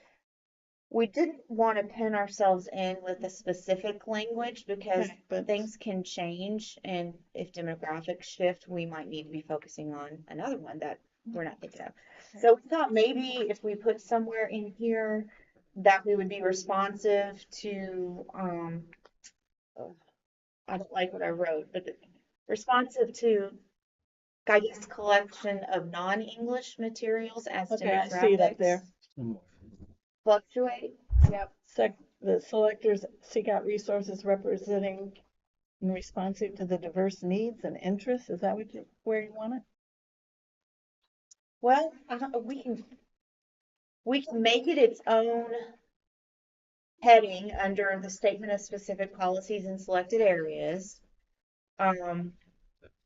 We didn't want to pin ourselves in with a specific language because but things can change, and if demographics shift, we might need to be focusing on another one that we're not thinking of. So we thought maybe if we put somewhere in here that we would be responsive to, I don't like what I wrote, but responsive to, I guess, collection of non-English materials as okay, I see it up there. Fluctuate. Yep. The selectors seek out resources representing and responsive to the diverse needs and interests. Is that where you want it? Well, we can make it its own heading under the statement of specific policies in selected areas. Um,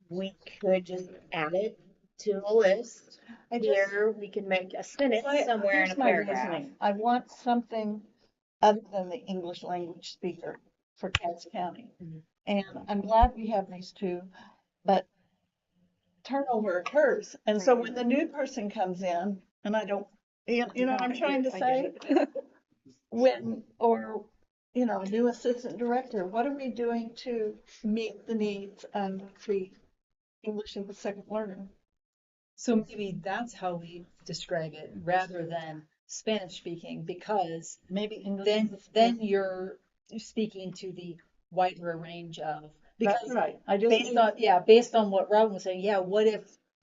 we could just add it to a list. Here, we can make a sentence somewhere in a Here's my paragraph. reasoning. I want something other than the English language speaker for Cass County. Mhm. And I'm glad we have these two, but turnover occurs. And so when the new person comes in, and I don't, you know what I'm trying to say? When, or, you know, a new assistant director, what are we doing to meet the needs of the English as a second learner? So maybe that's how we describe it rather than Spanish speaking, because Maybe English. then you're speaking to the wider range of, That's because right. I just, based on what Robin was saying, yeah, what if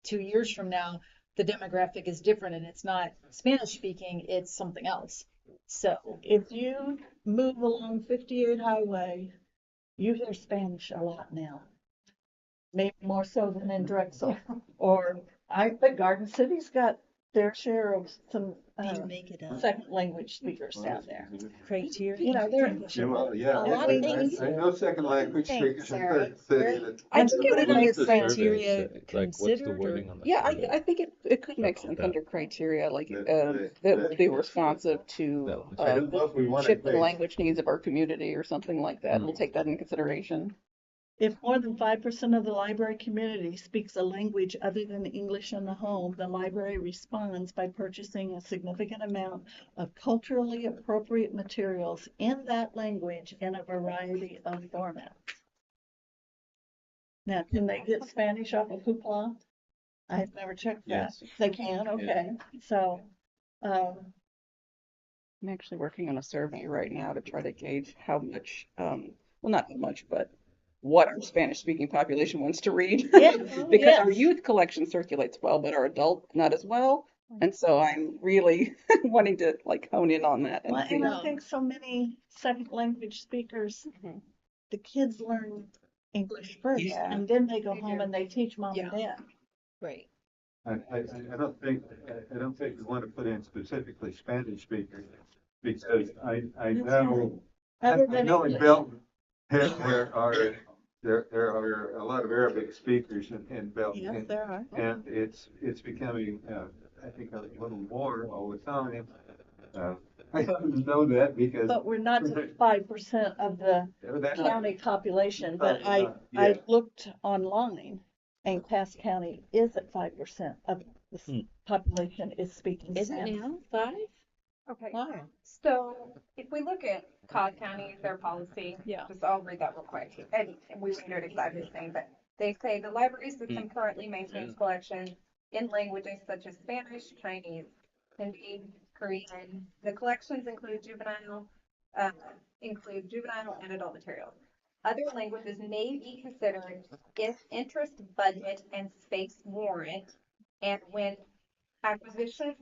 2 years from now the demographic is different and it's not Spanish speaking, it's something else. So if you move along 58 Highway, you hear Spanish a lot now. Maybe more so than in Drexel. Or but Garden City's got their share of some make it up. second language speakers down there. Criteria. You know, they're Yeah, well, yeah, a lot of things. I know second language Thanks, speakers in Sarah. third city that. I think it would What make does the sense. survey Criteria say? Like, what's the considered, or- wording on the Yeah, survey? I think it could make About sense that. under criteria, like, That- that would be responsive to, That- I don't know if we want to shifting say, language needs of our community or something like that. We'll take that into consideration. If more than 5% of the library community speaks a language other than English in the home, the library responds by purchasing a significant amount of culturally appropriate materials in that language in a variety of formats. Now, can they get Spanish off of Hoopla? I've never checked that. Yes. They can, okay. So, I'm actually working on a survey right now to try to gauge how much, well, not how much, but what our Spanish speaking population wants to read. Yeah, Because our yes. youth collection circulates well, but our adult not as well. And so I'm really wanting to like hone in on that and Well, see. and I think so many second language speakers, Mhm. the kids learn English first, Yeah. and then they go They home do. and they teach mom and Yeah. dad. Right. I don't think we want to put in specifically Spanish speakers, because I know, I Other than know in English. Belton, there are a lot of Arabic speakers in Belton. Yes, there are. And it's becoming, I think, a little more all the time. I don't know that because. But we're not to 5% of the county population, but I looked online, and Cass County is at 5% of the population is speaking Is it Spanish. now 5? Okay. Wow. So if we look at Cobb County, their policy, Yeah. just I'll read that real quick. And we know exactly the same, but they say the library system currently maintains collections in languages such as Spanish, Chinese, Hindi, Korean. The collections include juvenile and adult materials. Other languages may be considered if interest, budget, and space warrant, and when acquisition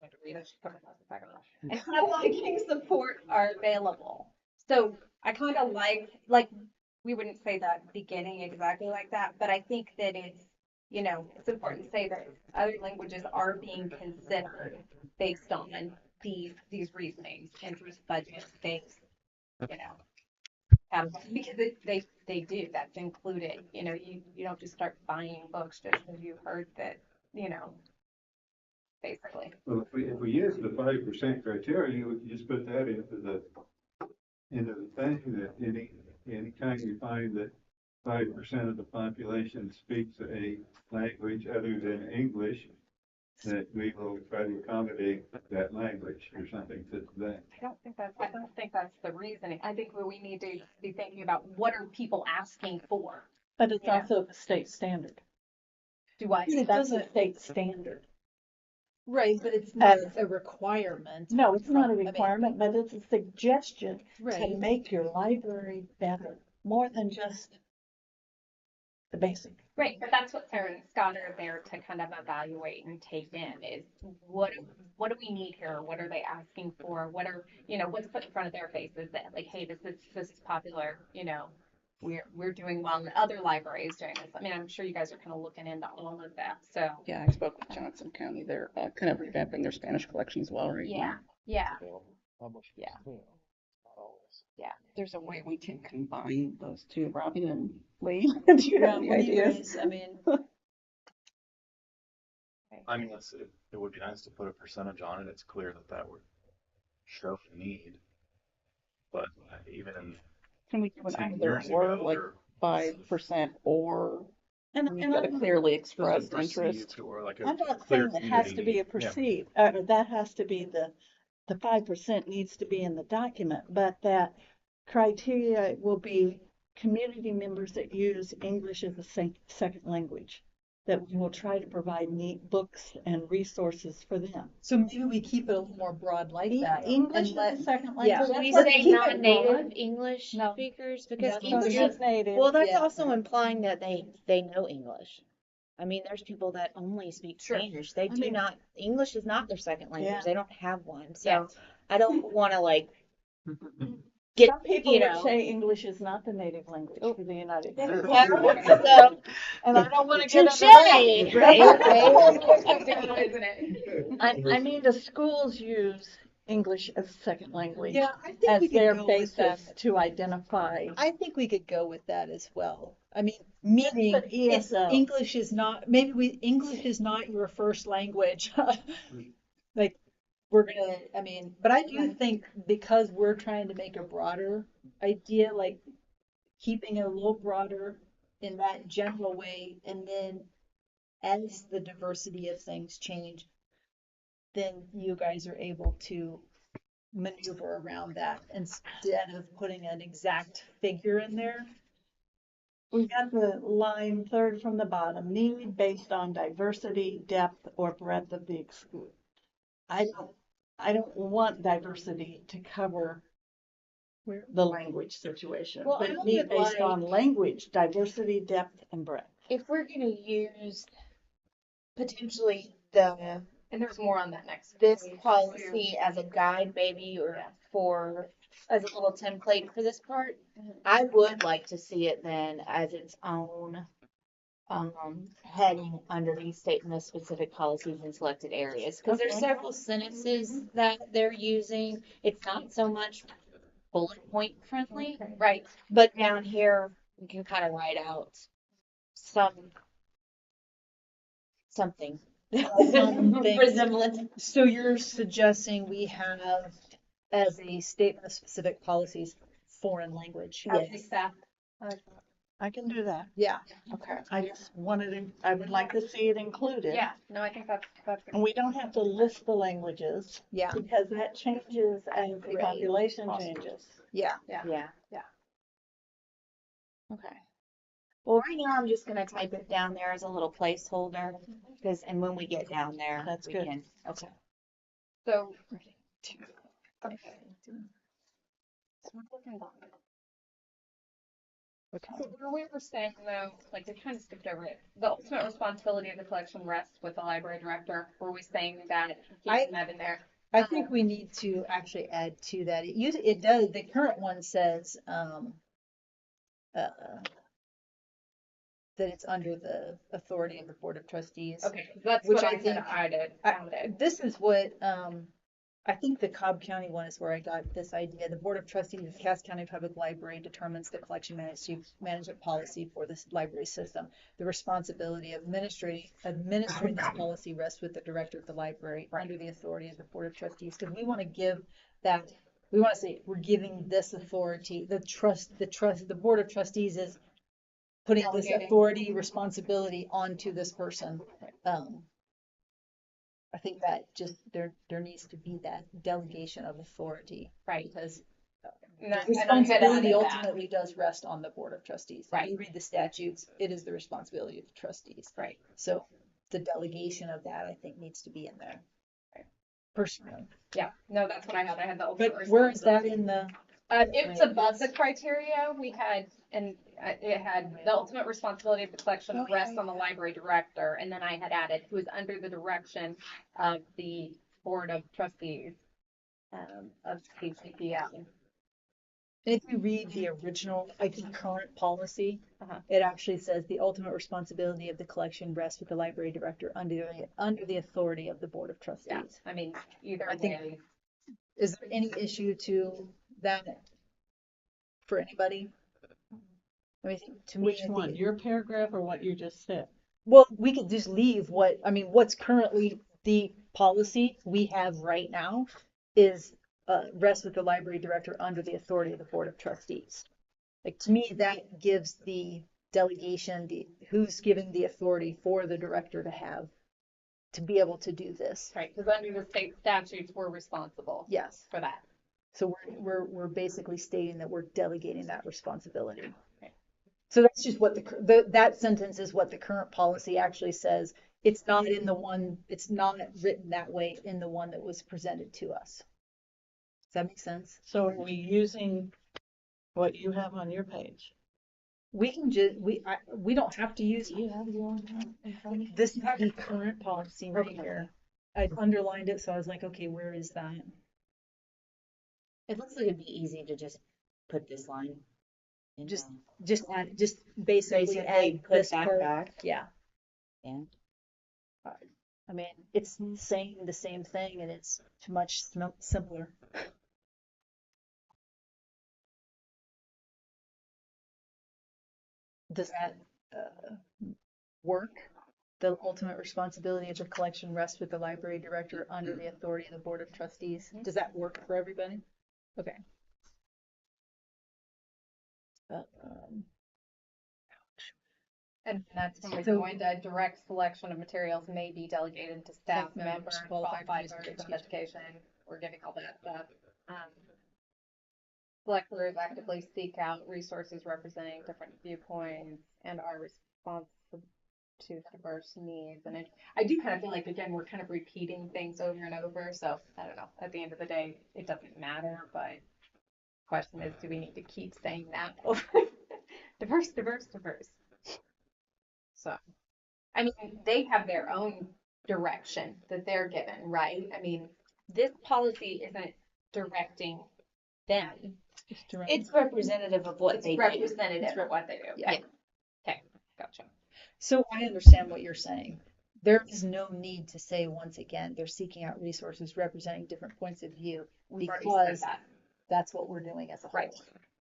and unlocking support are available. So I kind of like we wouldn't say that beginning exactly like that, but I think that it's important to say that other languages are being considered based on these reasonings, interest, budget, space, because they do, that's included. You don't just start buying books just because you heard that, basically. Well, if we use the 5% criteria, we can just put that into the thing, that anytime you find that 5% of the population speaks a language other than English, that we will try to accommodate that language or something to that. I don't think that's the reasoning. I think what we need to be thinking about, what are people asking for? But it's Yeah. also the state standard. Do I? That's the state standard. Right, but it's not a requirement. No, it's not a I mean, requirement, but it's a suggestion to Right. make your library better, more than just the basic. Right, but that's what Sarah and Scott are there to kind of evaluate and take in, is what do we need here? What are they asking for? What's put in front of their faces that, like, hey, this is popular, we're doing well and other libraries doing this. I mean, I'm sure you guys are kind of looking into all of that. So Yeah, I spoke with Johnson County. They're kind of revamping their Spanish collection as well right yeah, now. yeah, Yeah. Yeah. There's a way we can combine those two, Robbie and Lee. Do you Yeah, have any what do you ideas? guys, I mean, I mean, it would be nice to put a percentage on it. It's clear that that would show the need. But even in Can we do an 10 either years or, ago, like there 5% or And, you've and got a I'm, clearly was expressed a interest? perceived or like a I'm not clear saying it has community to be need. a perceived, that has to be the 5% needs to be in the document, but that criteria will be community members that use English as a second language. That we will try to provide neat books and resources for them. so maybe we keep it a little more broad like that. English and is a second language. yeah. Will That's we what- say keep it non-native broad. English No. speakers? Because That's English So is, just native. well, that's Yeah. also implying that they know English. I mean, there's people that only speak Sure. Spanish. They I do mean- not, English is not their second language. Yeah. They don't have one. So Yeah. I don't want to like get, Some people you would know. say English is not the native language for the United States. Yeah, so, And I don't want to get touche, into right? that. isn't it? I mean, the schools use English as a second language Yeah, I think as we could their go with basis that. to identify. I think we could go with that as well. I mean, meaning But ESO. English is not, English is not your first language. Like, we're gonna, I mean, but I do think because we're trying to make a broader idea, like keeping it a little broader in that general way, and then as the diversity of things change, then you guys are able to maneuver around that instead of putting an exact figure in there. We got the line third from the bottom, need based on diversity, depth, or breadth of the exclude. I don't want diversity to cover the language situation, Well, I but would need based on like- language, diversity, depth, and breadth. If we're gonna use potentially And there's more on that next. this page, policy too. as a guide maybe or for as a little template for this part, Mm-hmm. I would like to see it then as its own heading underneath statement of specific policies in selected areas because there's Okay. several sentences that they're using. It's not so much bullet point friendly, Right. but down here we can kind of write out something Something. resemblance. So you're suggesting we have as a statement of specific policies, foreign language? Yes. I can do that. Yeah. Okay. I would like to see it included. Yeah, no, I think that's And we don't have to list the languages Yeah. because that changes as the Right. population changes. Yeah. Yeah. Yeah. Okay. Well, right now I'm just gonna type it down there as a little placeholder because, and when we get down there, That's we good. can. Okay. so. Okay. So where we were saying though, like we kind of skipped over it, the ultimate responsibility of the collection rests with the library director. Were we saying that, keeping that in there? I think we need to actually add to that. It does, the current one says, that it's under the authority of the Board of Trustees. Okay, that's Which what I I said think- added. This is what, I think the Cobb County one is where I got this idea. The Board of Trustees of Cass County Public Library determines the collection management policy for this library system. The responsibility of administering this policy rests with the director of the library under the authority of the Board of Trustees. Because we want to give that, we want to say, we're giving this authority, the Board of Trustees is putting this Delegating. authority, responsibility onto this person. I think that just, there needs to be that delegation of authority. Right. Because And I- the and I had responsibility added that. ultimately does rest on the Board of Trustees. If Right. you read the statutes, it is the responsibility of the trustees. Right. So the delegation of that, I think, needs to be in there. Personally. Yeah, no, that's what I had. I had the ultimate But where is that responsibility. in the, It's above the criteria we had, and it had the ultimate responsibility of the collection rests on the library director, and then I had added who is under the direction of the board of trustees of CCPL. And if you read the original, like the current policy, Uh-huh. it actually says the ultimate responsibility of the collection rests with the library director under the authority of the Board of Yeah, Trustees. I mean, either I think- way, Is there any issue to that for anybody? I mean, to me, Which I think one, your paragraph or what you just said? well, we could just leave what's currently the policy we have right now is rest with the library director under the authority of the Board of Trustees. Like to me, that gives the delegation, who's giving the authority for the director to be able to do this. right, because under the state statutes, we're responsible Yes. for that. So we're basically stating that we're delegating that responsibility. Right. So that's just what that sentence is what the current policy actually says. It's not written that way in the one that was presented to us. Does that make sense? So are we using what you have on your page? We can just, we don't have to use, Do you have your own in front of you? this is the current policy right Okay. here. I underlined it, so I was like, okay, where is that? It looks like it'd be easy to just put this line. in, Just- um, Just basically Basically add put this that part. back. Yeah. Yeah. I mean, it's saying the same thing and it's much simpler. Does that work? The ultimate responsibility of the collection rests with the library director under the authority of the Board of Trustees. Does that work for everybody? Okay. And that's when we So- go into direct selection of materials may be delegated to staff Staff members members, qualified qualified for learners of education. education. We're getting all that stuff. Selectors actively seek out resources representing different viewpoints and are responsive to diverse needs. And I do kind of feel like, again, we're kind of repeating things over and over. So I don't know. At the end of the day, it doesn't matter. But the question is, do we need to keep saying that? Diverse, diverse, diverse. So, I mean, they have their own direction that they're given, right? I mean, this policy isn't directing them. It's representative of what It's they do. representative of what they do. Yeah. Okay, gotcha. So I understand what you're saying. There is no need to say once again, they're seeking out resources representing different points of view We've already because said that. that's what we're doing as a whole.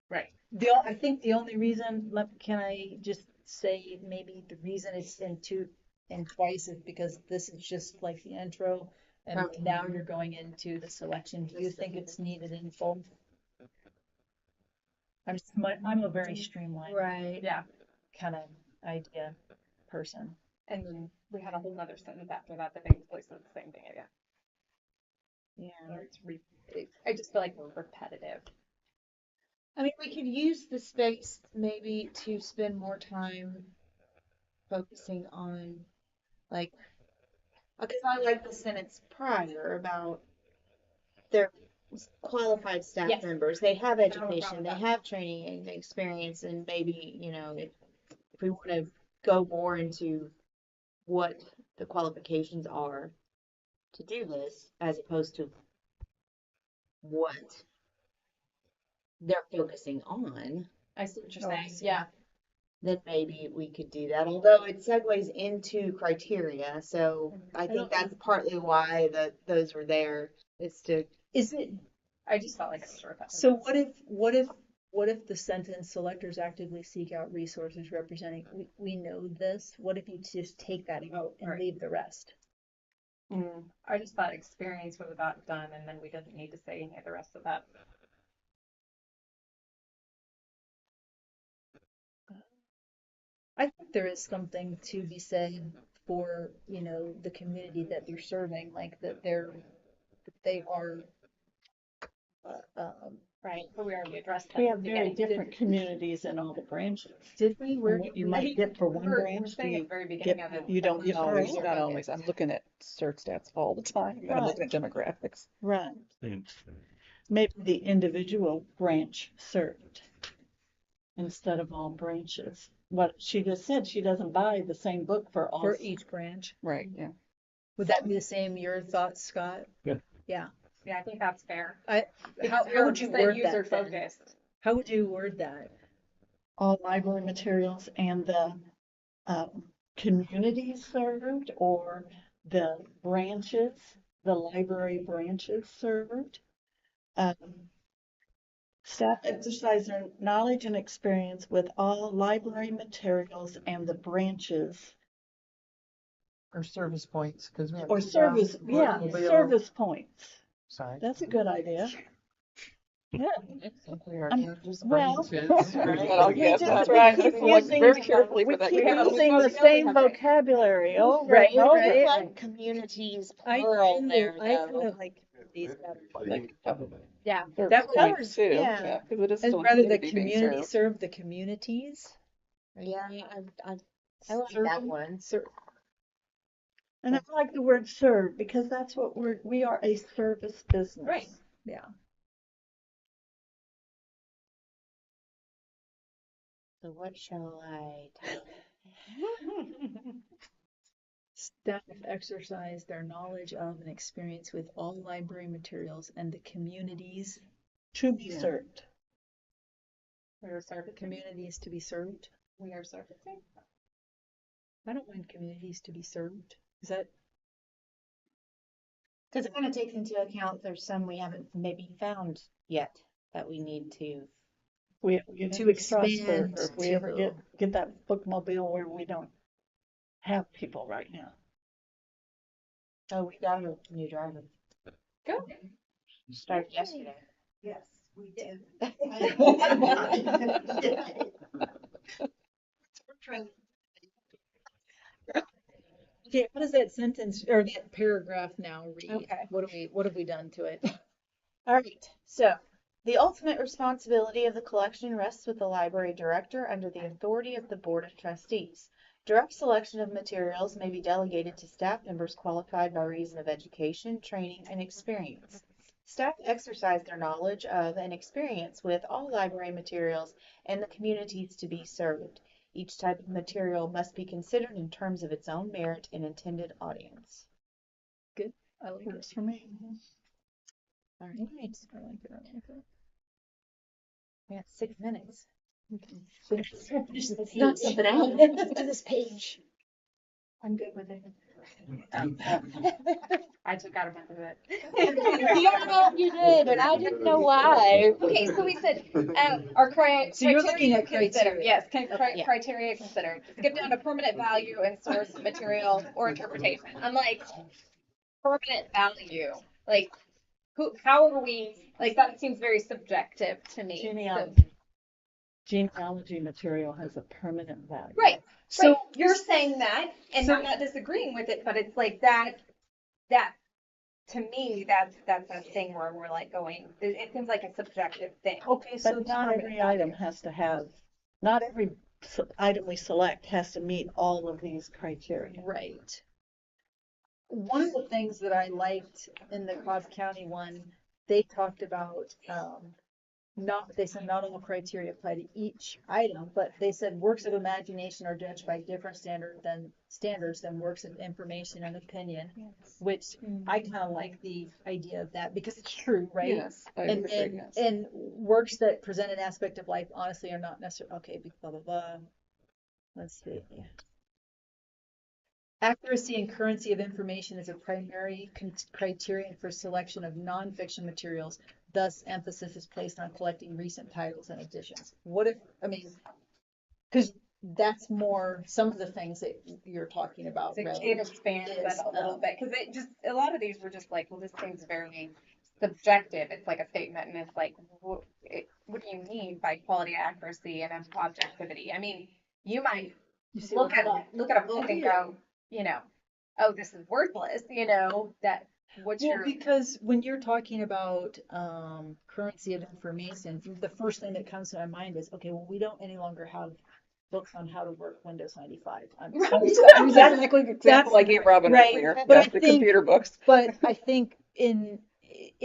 Right. I think the only reason, can I just say maybe the reason it's in twice is because this is just like the intro and Probably. now you're going into the selection. Do you think it's needed in full? I'm a very streamlined Right. Yeah. kind of idea person. And then we had a whole nother sentence after that basically said the same thing again. Yeah. Or I just feel like we're repetitive. I mean, we could use the space maybe to spend more time focusing on, like, because I like the sentence prior about their qualified staff Yes. members. They have have a problem education, with they that. have training and experience, and maybe, if we want to go more into what the qualifications are to do this, as opposed to what they're focusing on, I see what you're Oh, I saying. see. Yeah. then maybe we could do that. Although it segues into criteria, so I think that's partly why those were there, is to. Is it, I just felt like it was repetitive. so what if the sentence selectors actively seek out resources representing, we know this, what if you just take that out and Right. leave the rest? I just thought experience was about done, and then we didn't need to say any of the rest of that. I think there is something to be said for, the community that they're serving, like that they are, Right. But we already addressed that. We at have the very beginning. different communities in all the branches. did we, And where, what you might get for one We're branch, do saying at you the very beginning get, of it. You don't that always, we're not focused. always. I'm looking at cert stats all the time, and I'm looking at demographics. right, Same. maybe the individual branch served instead of all branches. What she just said, she doesn't buy the same book for all. for each branch? Right, yeah. Would that be the same, your thoughts, Scott? Yeah. Yeah. Yeah, I think that's fair. How Because would you said word user that then? focused. How would you word that? All library materials and the communities served, or the branches, the library branches served. Um, Staff exercise their knowledge and experience with all library materials and the branches Or service points, because we have. or service, yeah, service points. Sorry. That's a good idea. Yeah. We are just Well, branches, right? Oh, we yes, just, that's we right. keep I select using, very carefully we for that. keep Yeah. using the same vocabulary over Right, and over. right. Like communities I plural kind there of, I kind though. of like these better. Yeah. Service That points covers, too, yeah. because it is And still a rather the community being community served. serve the communities. Yeah, I like that Serving- one. And I like the word serve because that's what we are, a service business. Right. Yeah. So what shall I type? Staff exercise their knowledge of and experience with all library materials and the communities To be served. we are served. Communities to be served. We are servicing. I don't mind communities to be served. Is that Because it kind of takes into account there's some we haven't maybe found yet that we need to. We get To into Strasburg, expand or if we ever to- get that bookmobile where we don't have people right now. Oh, we got a new driver. Go. Started yesterday. Yes, we did. okay? What does that sentence or that paragraph now read? Okay. What have we done to it? All right. So the ultimate responsibility of the collection rests with the library director under the authority of the Board of Trustees. Direct selection of materials may be delegated to staff members qualified by reason of education, training, and experience. Staff exercise their knowledge of and experience with all library materials and the communities to be served. Each type of material must be considered in terms of its own merit and intended audience. Good. I like it. Works for me. All right. I like it. I like it. We got 6 minutes. Let's knock something out. Let's do this page. I'm good with it. I took out a bunch of it. Yeah, you did, and I didn't know why. Okay, so we said our So you're looking criteria at considered. criteria. Yes, Yeah. criteria considered. Skip down to permanent value and source material or interpretation. I'm like, permanent value. Like, how are we? Like, that seems very subjective to me. Genealogy material has a permanent value. Right. So- Right. You're saying that, and I'm not disagreeing with it, but it's like that to me, that's a thing where we're like going, it seems like a subjective thing. Okay, so But not every item has to have, not every item we select has to meet all of these criteria. right. One of the things that I liked in the Cobb County one, they talked about they said not all criteria apply to each item, but they said works of imagination are judged by different standards than works of information and opinion, which I kind of like the idea of that because it's true, right? Yes, I would And agree, yes. and works that present an aspect of life honestly are not necessarily okay. Blah blah blah. Let's see. Accuracy and currency of information is a primary criterion for selection of nonfiction materials. Thus, emphasis is placed on collecting recent titles and editions. What if, I mean, because that's more some of the things that you're talking about, It right? expands Is, that a little bit because it just a lot of these were just like, well, this seems very subjective. It's like a statement, and it's like, what do you mean by quality, accuracy, and objectivity? I mean, you might look at a book and go, oh, this is worthless. What's Well, your because when you're talking about currency of information, the first thing that comes to my mind is, okay, well, we don't any longer have books on how to work Windows 95. That's exactly the example I gave Robin right, earlier. but Yes, I the think- computer books. But I think it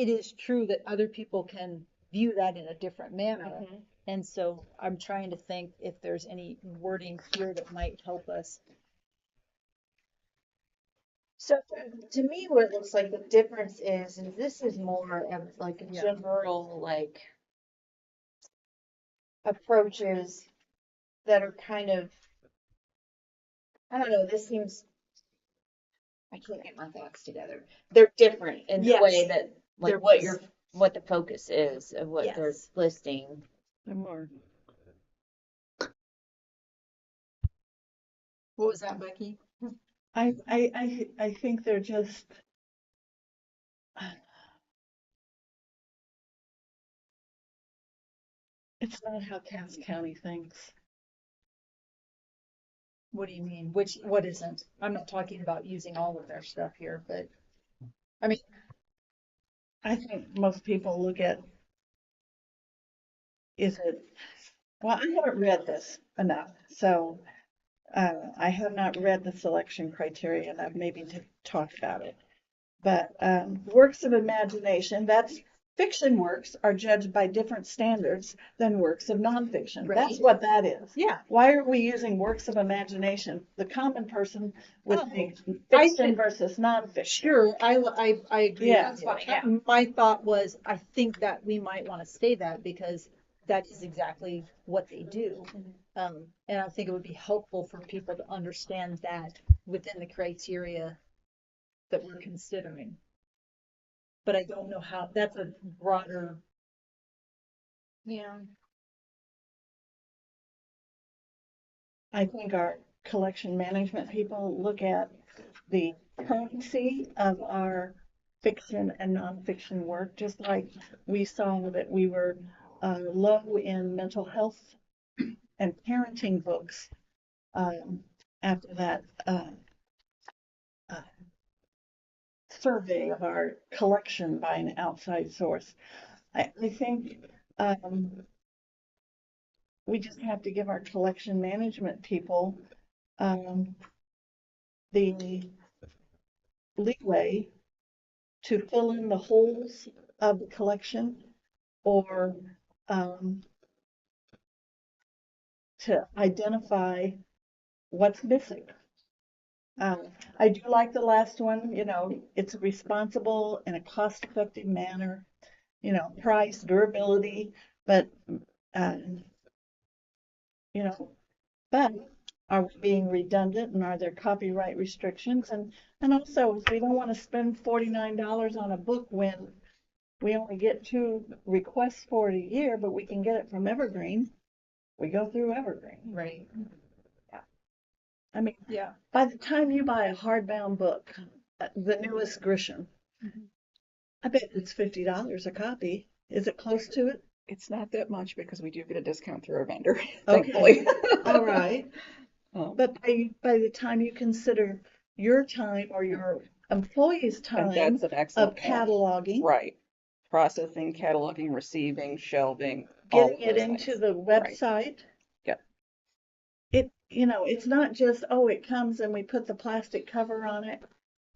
is true that other people can view that in a different manner. And so I'm trying to think if there's any wording here that might help us. So to me, what it looks like the difference is this is more of like a Yeah. general, like, approaches that are kind of, I don't know, this seems, I can't get my thoughts together. They're different in the way Yes, that, they're like, what the focus is of what they're yes. listing. They're more, What was that, Becky? I think they're just, it's not how Cass County thinks. What do you mean? What isn't? I'm not talking about using all of their stuff here, but I mean, I think most people look at, is it, well, I haven't read this enough, so I have not read the selection criteria enough maybe to talk about it. But works of imagination, that's fiction works are judged by different standards than works of nonfiction. That's right? what that is. Yeah. Why are we using works of imagination? The common person would Oh, think I fiction think, versus nonfiction. sure, I agree Yeah. with you. That's fine, yeah. My thought was, I think that we might want to say that because that is exactly what they do. And I think it would be helpful for people to understand that within the criteria that we're considering. But I don't know how, that's a broader, Yeah. I think our collection management people look at the currency of our fiction and nonfiction work, just like we saw that we were low in mental health and parenting books after that uh, survey of our collection by an outside source. I think we just have to give our collection management people the leeway to fill in the holes of the collection or to identify what's missing. I do like the last one, you know, it's responsible in a cost-effective manner, you know, price, durability, but, uh, you know, but are we being redundant and are there copyright restrictions? And also, if we don't want to spend $49 on a book when we only get 2 requests for it a year, but we can get it from Evergreen, we go through Evergreen. right? I mean, Yeah. by the time you buy a hardbound book, the newest Grisham, I bet it's $50 a copy. Is it close to it? It's not that much because we do get a discount through our vendor, Okay. thankfully. All right. Um, But by the time you consider your time or your employees' and time that's an of excellent point. cataloging, Right. Processing, cataloging, receiving, shelving, all getting of it those into things. the Right. website, Yep. you know, it's not just, oh, it comes and we put the plastic cover on it.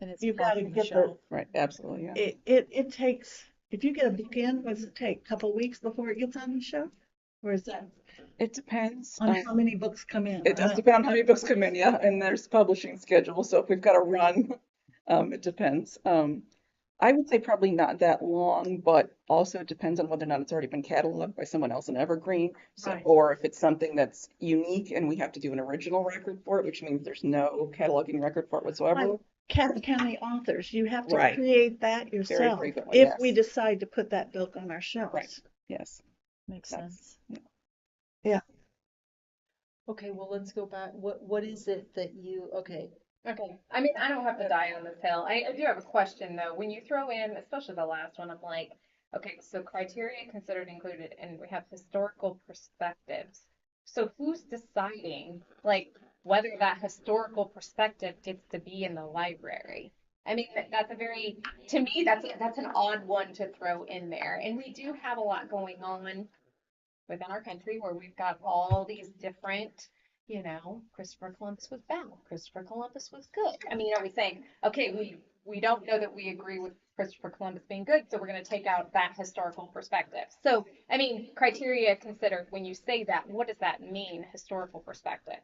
And it's You've off got to the get shelf. Right. Absolutely. Yeah. it takes, if you get a book in, what does it take? A couple of weeks before it gets on the shelf? Or is that It depends. on how many books come in? It does depend on how many books come in, yeah, and there's publishing schedule, so if we've got a run, it depends. I would say probably not that long, but also it depends on whether or not it's already been cataloged by someone else in Evergreen. So, Right. or if it's something that's unique and we have to do an original record for it, which means there's no cataloging record for it whatsoever. Like Cass County authors, you have to Right. create that Very yourself frequently, if yes. we decide to put that book on our Right. shelves. Yes. Makes That's- sense. yeah. Yeah. Okay, well, let's go back. What is it that you, okay, Okay. I mean, I don't have to die on this hill. I do have a question though. When you throw in, especially the last one, I'm like, okay, so criteria considered included, and we have historical perspectives. So who's deciding, like, whether that historical perspective gets to be in the library? I mean, that's a very, to me, that's an odd one to throw in there. And we do have a lot going on within our country where we've got all these different, Christopher Columbus was bad, Christopher Columbus was good. I mean, are we saying, okay, we don't know that we agree with Christopher Columbus being good, so we're going to take out that historical perspective. So, I mean, criteria considered, when you say that, what does that mean, historical perspective?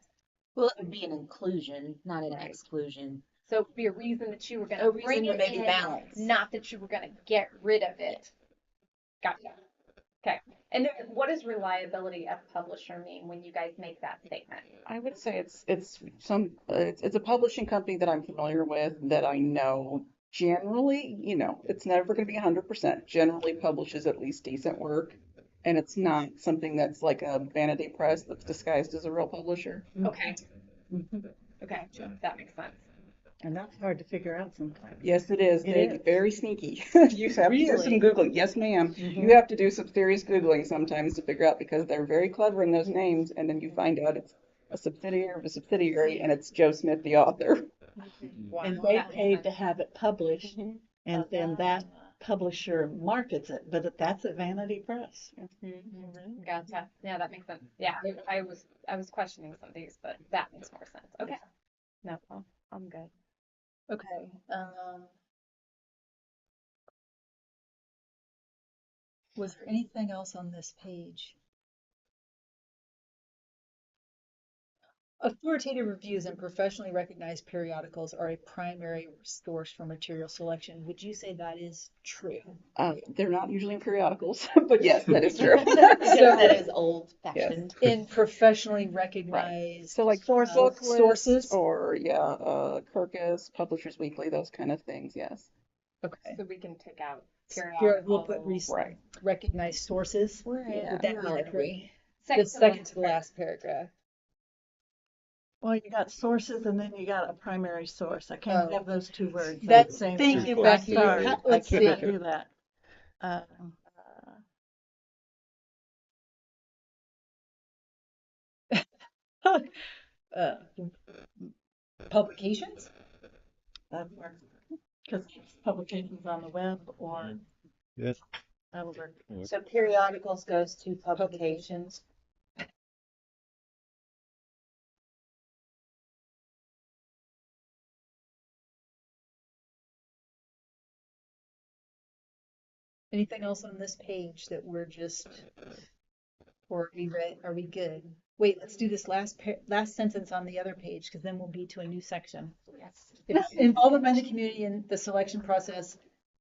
Well, it would be an inclusion, not an Right. exclusion. So it'd be a reason that you were going A to reason bring to it maybe in, balance. not that you were going to get rid of it. Gotcha. Okay. And then what does reliability of publisher mean when you guys make that statement? I would say it's a publishing company that I'm familiar with that I know generally, it's never going to be 100%, generally publishes at least decent work. And it's not something that's like a vanity press that's disguised as a real publisher. Okay. Okay, that makes sense. And that's hard to figure out sometimes. Yes, it is. It They're is. very sneaky. You have to do some Really? Googling. Yes, ma'am. You have to do some serious Googling sometimes to figure out because they're very clever in those names. And then you find out it's a subsidiary of a subsidiary and it's Joe Smith, the author. Wow. And they that makes paid sense. to have it published, and then that publisher markets it, but that's a vanity press. Gotcha. Yeah, that makes sense. Yeah, I was questioning some of these, but that makes more sense. Okay. No, I'm good. Okay. Was there anything else on this page? Authoritative reviews and professionally recognized periodicals are a primary source for material selection. Would you say that is true? They're not usually in periodicals, but yes, that is true. That is old fashioned. In professionally recognized So like Sources. book lists sources? or Kirkus, Publishers Weekly, those kind of things, yes. Okay. So we can take out Here, periodical. we'll put Right. recognized sources. Yeah. Would that be agree? Second The second to the last paragraph. Well, you got sources and then you got a primary source. I can't Oh. have those two words at That's, the same thank time. you, I'm Becky. sorry, I Let's see. can't do that. Uh, publications? That works. Because publications on the web or Yes. that'll work. So periodicals goes to publications. Anything else on this page that we're just, or are we good? Wait, let's do this last sentence on the other page, because then we'll be to a new section. Yes. If involvement by the community in the selection process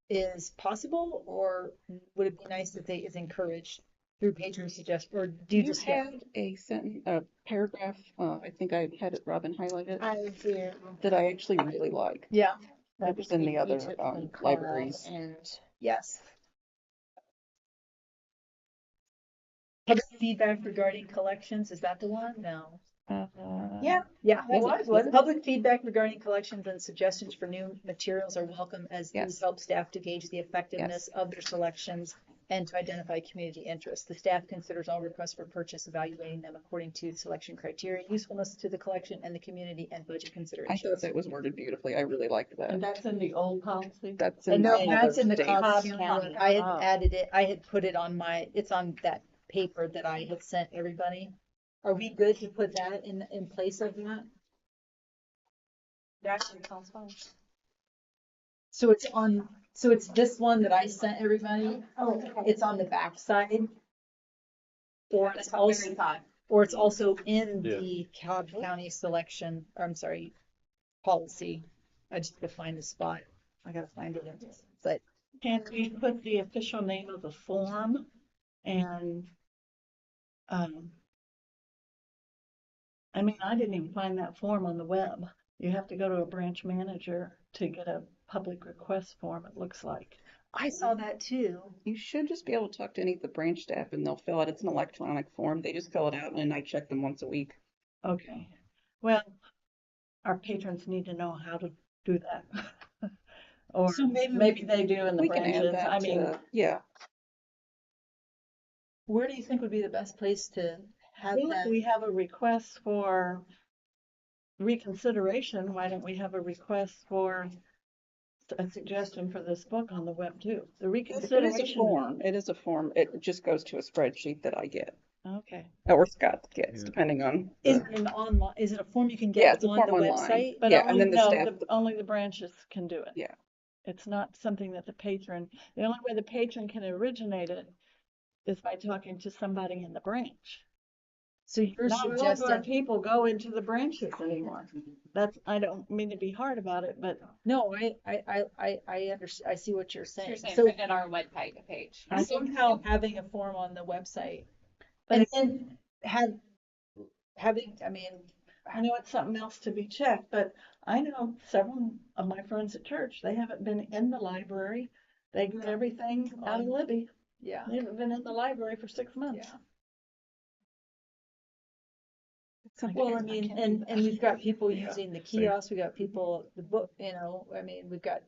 is possible, or would it be nice if is encouraged through patron suggestion, or do you You just had a paragraph, I think I had it, Robin highlighted, I do. that I actually really like. Yeah, That was in the other libraries. And yes. Public feedback regarding collections, is that the one? No. yeah, Yeah, It was, wasn't it? Public feedback regarding collections and suggestions for new materials are welcome as Yes. these help staff to gauge the effectiveness of their selections and to identify community interest. The staff considers all requests for purchase, evaluating them according to selection criteria, usefulness to the collection and the community, and budget I considerations. thought that was worded beautifully. I really liked And that. that's in the old policy? That's And in no, all that's the in the states. Cobb Cobb County County. one. I had Oh. added it, I had put it on it's on that paper that I had sent everybody. Are we good to put that in place of that? Actually, sounds fine. So it's this one that I sent everybody. Oh, okay. It's on the back side. Or That's it's what also, Mary thought. or it's also in Yeah. the Cobb County selection, or I'm sorry, policy. I just gotta find the spot. I gotta find it. But Can we put the official name of the form and, I mean, I didn't even find that form on the web. You have to go to a branch manager to get a public request form, it looks like. I saw that too. You should just be able to talk to any of the branch staff and they'll fill it. It's an electronic form. They just fill it out and I check them once a week. Okay, well, our patrons need to know how to do that. Or So maybe maybe they do in the We can add branches. that I mean, yeah. Where do you think would be the best place to have that? we have a request for reconsideration. Why don't we have a request for a suggestion for this book on the web too? The It is a reconsideration. form. It is a form. It just goes to a spreadsheet that I get Okay, or Scott gets, Yeah. depending on. Is it an online, is it a form you can Yeah, get it's a on form the online. website? but Yeah, only, and then the no, staff. only the branches can do it. Yeah. It's not something that the only way the patron can originate it is by talking to somebody in the branch. So you're Not all of our suggesting, people go into the branches anymore. That's, I don't mean to be hard about it, but no, I see what you're So you're saying. saying So put it in our website page. somehow having a form on the website. But And then having, I mean, I know it's something else to be checked, but I know several of my friends at church, they haven't been in the library. They get everything out of Libby. yeah, They haven't been in the library for 6 months. yeah. I Well, I can't- I mean, can't do and we've got people Yeah. using the Same. kiosks, we got people, the book, I mean, we've got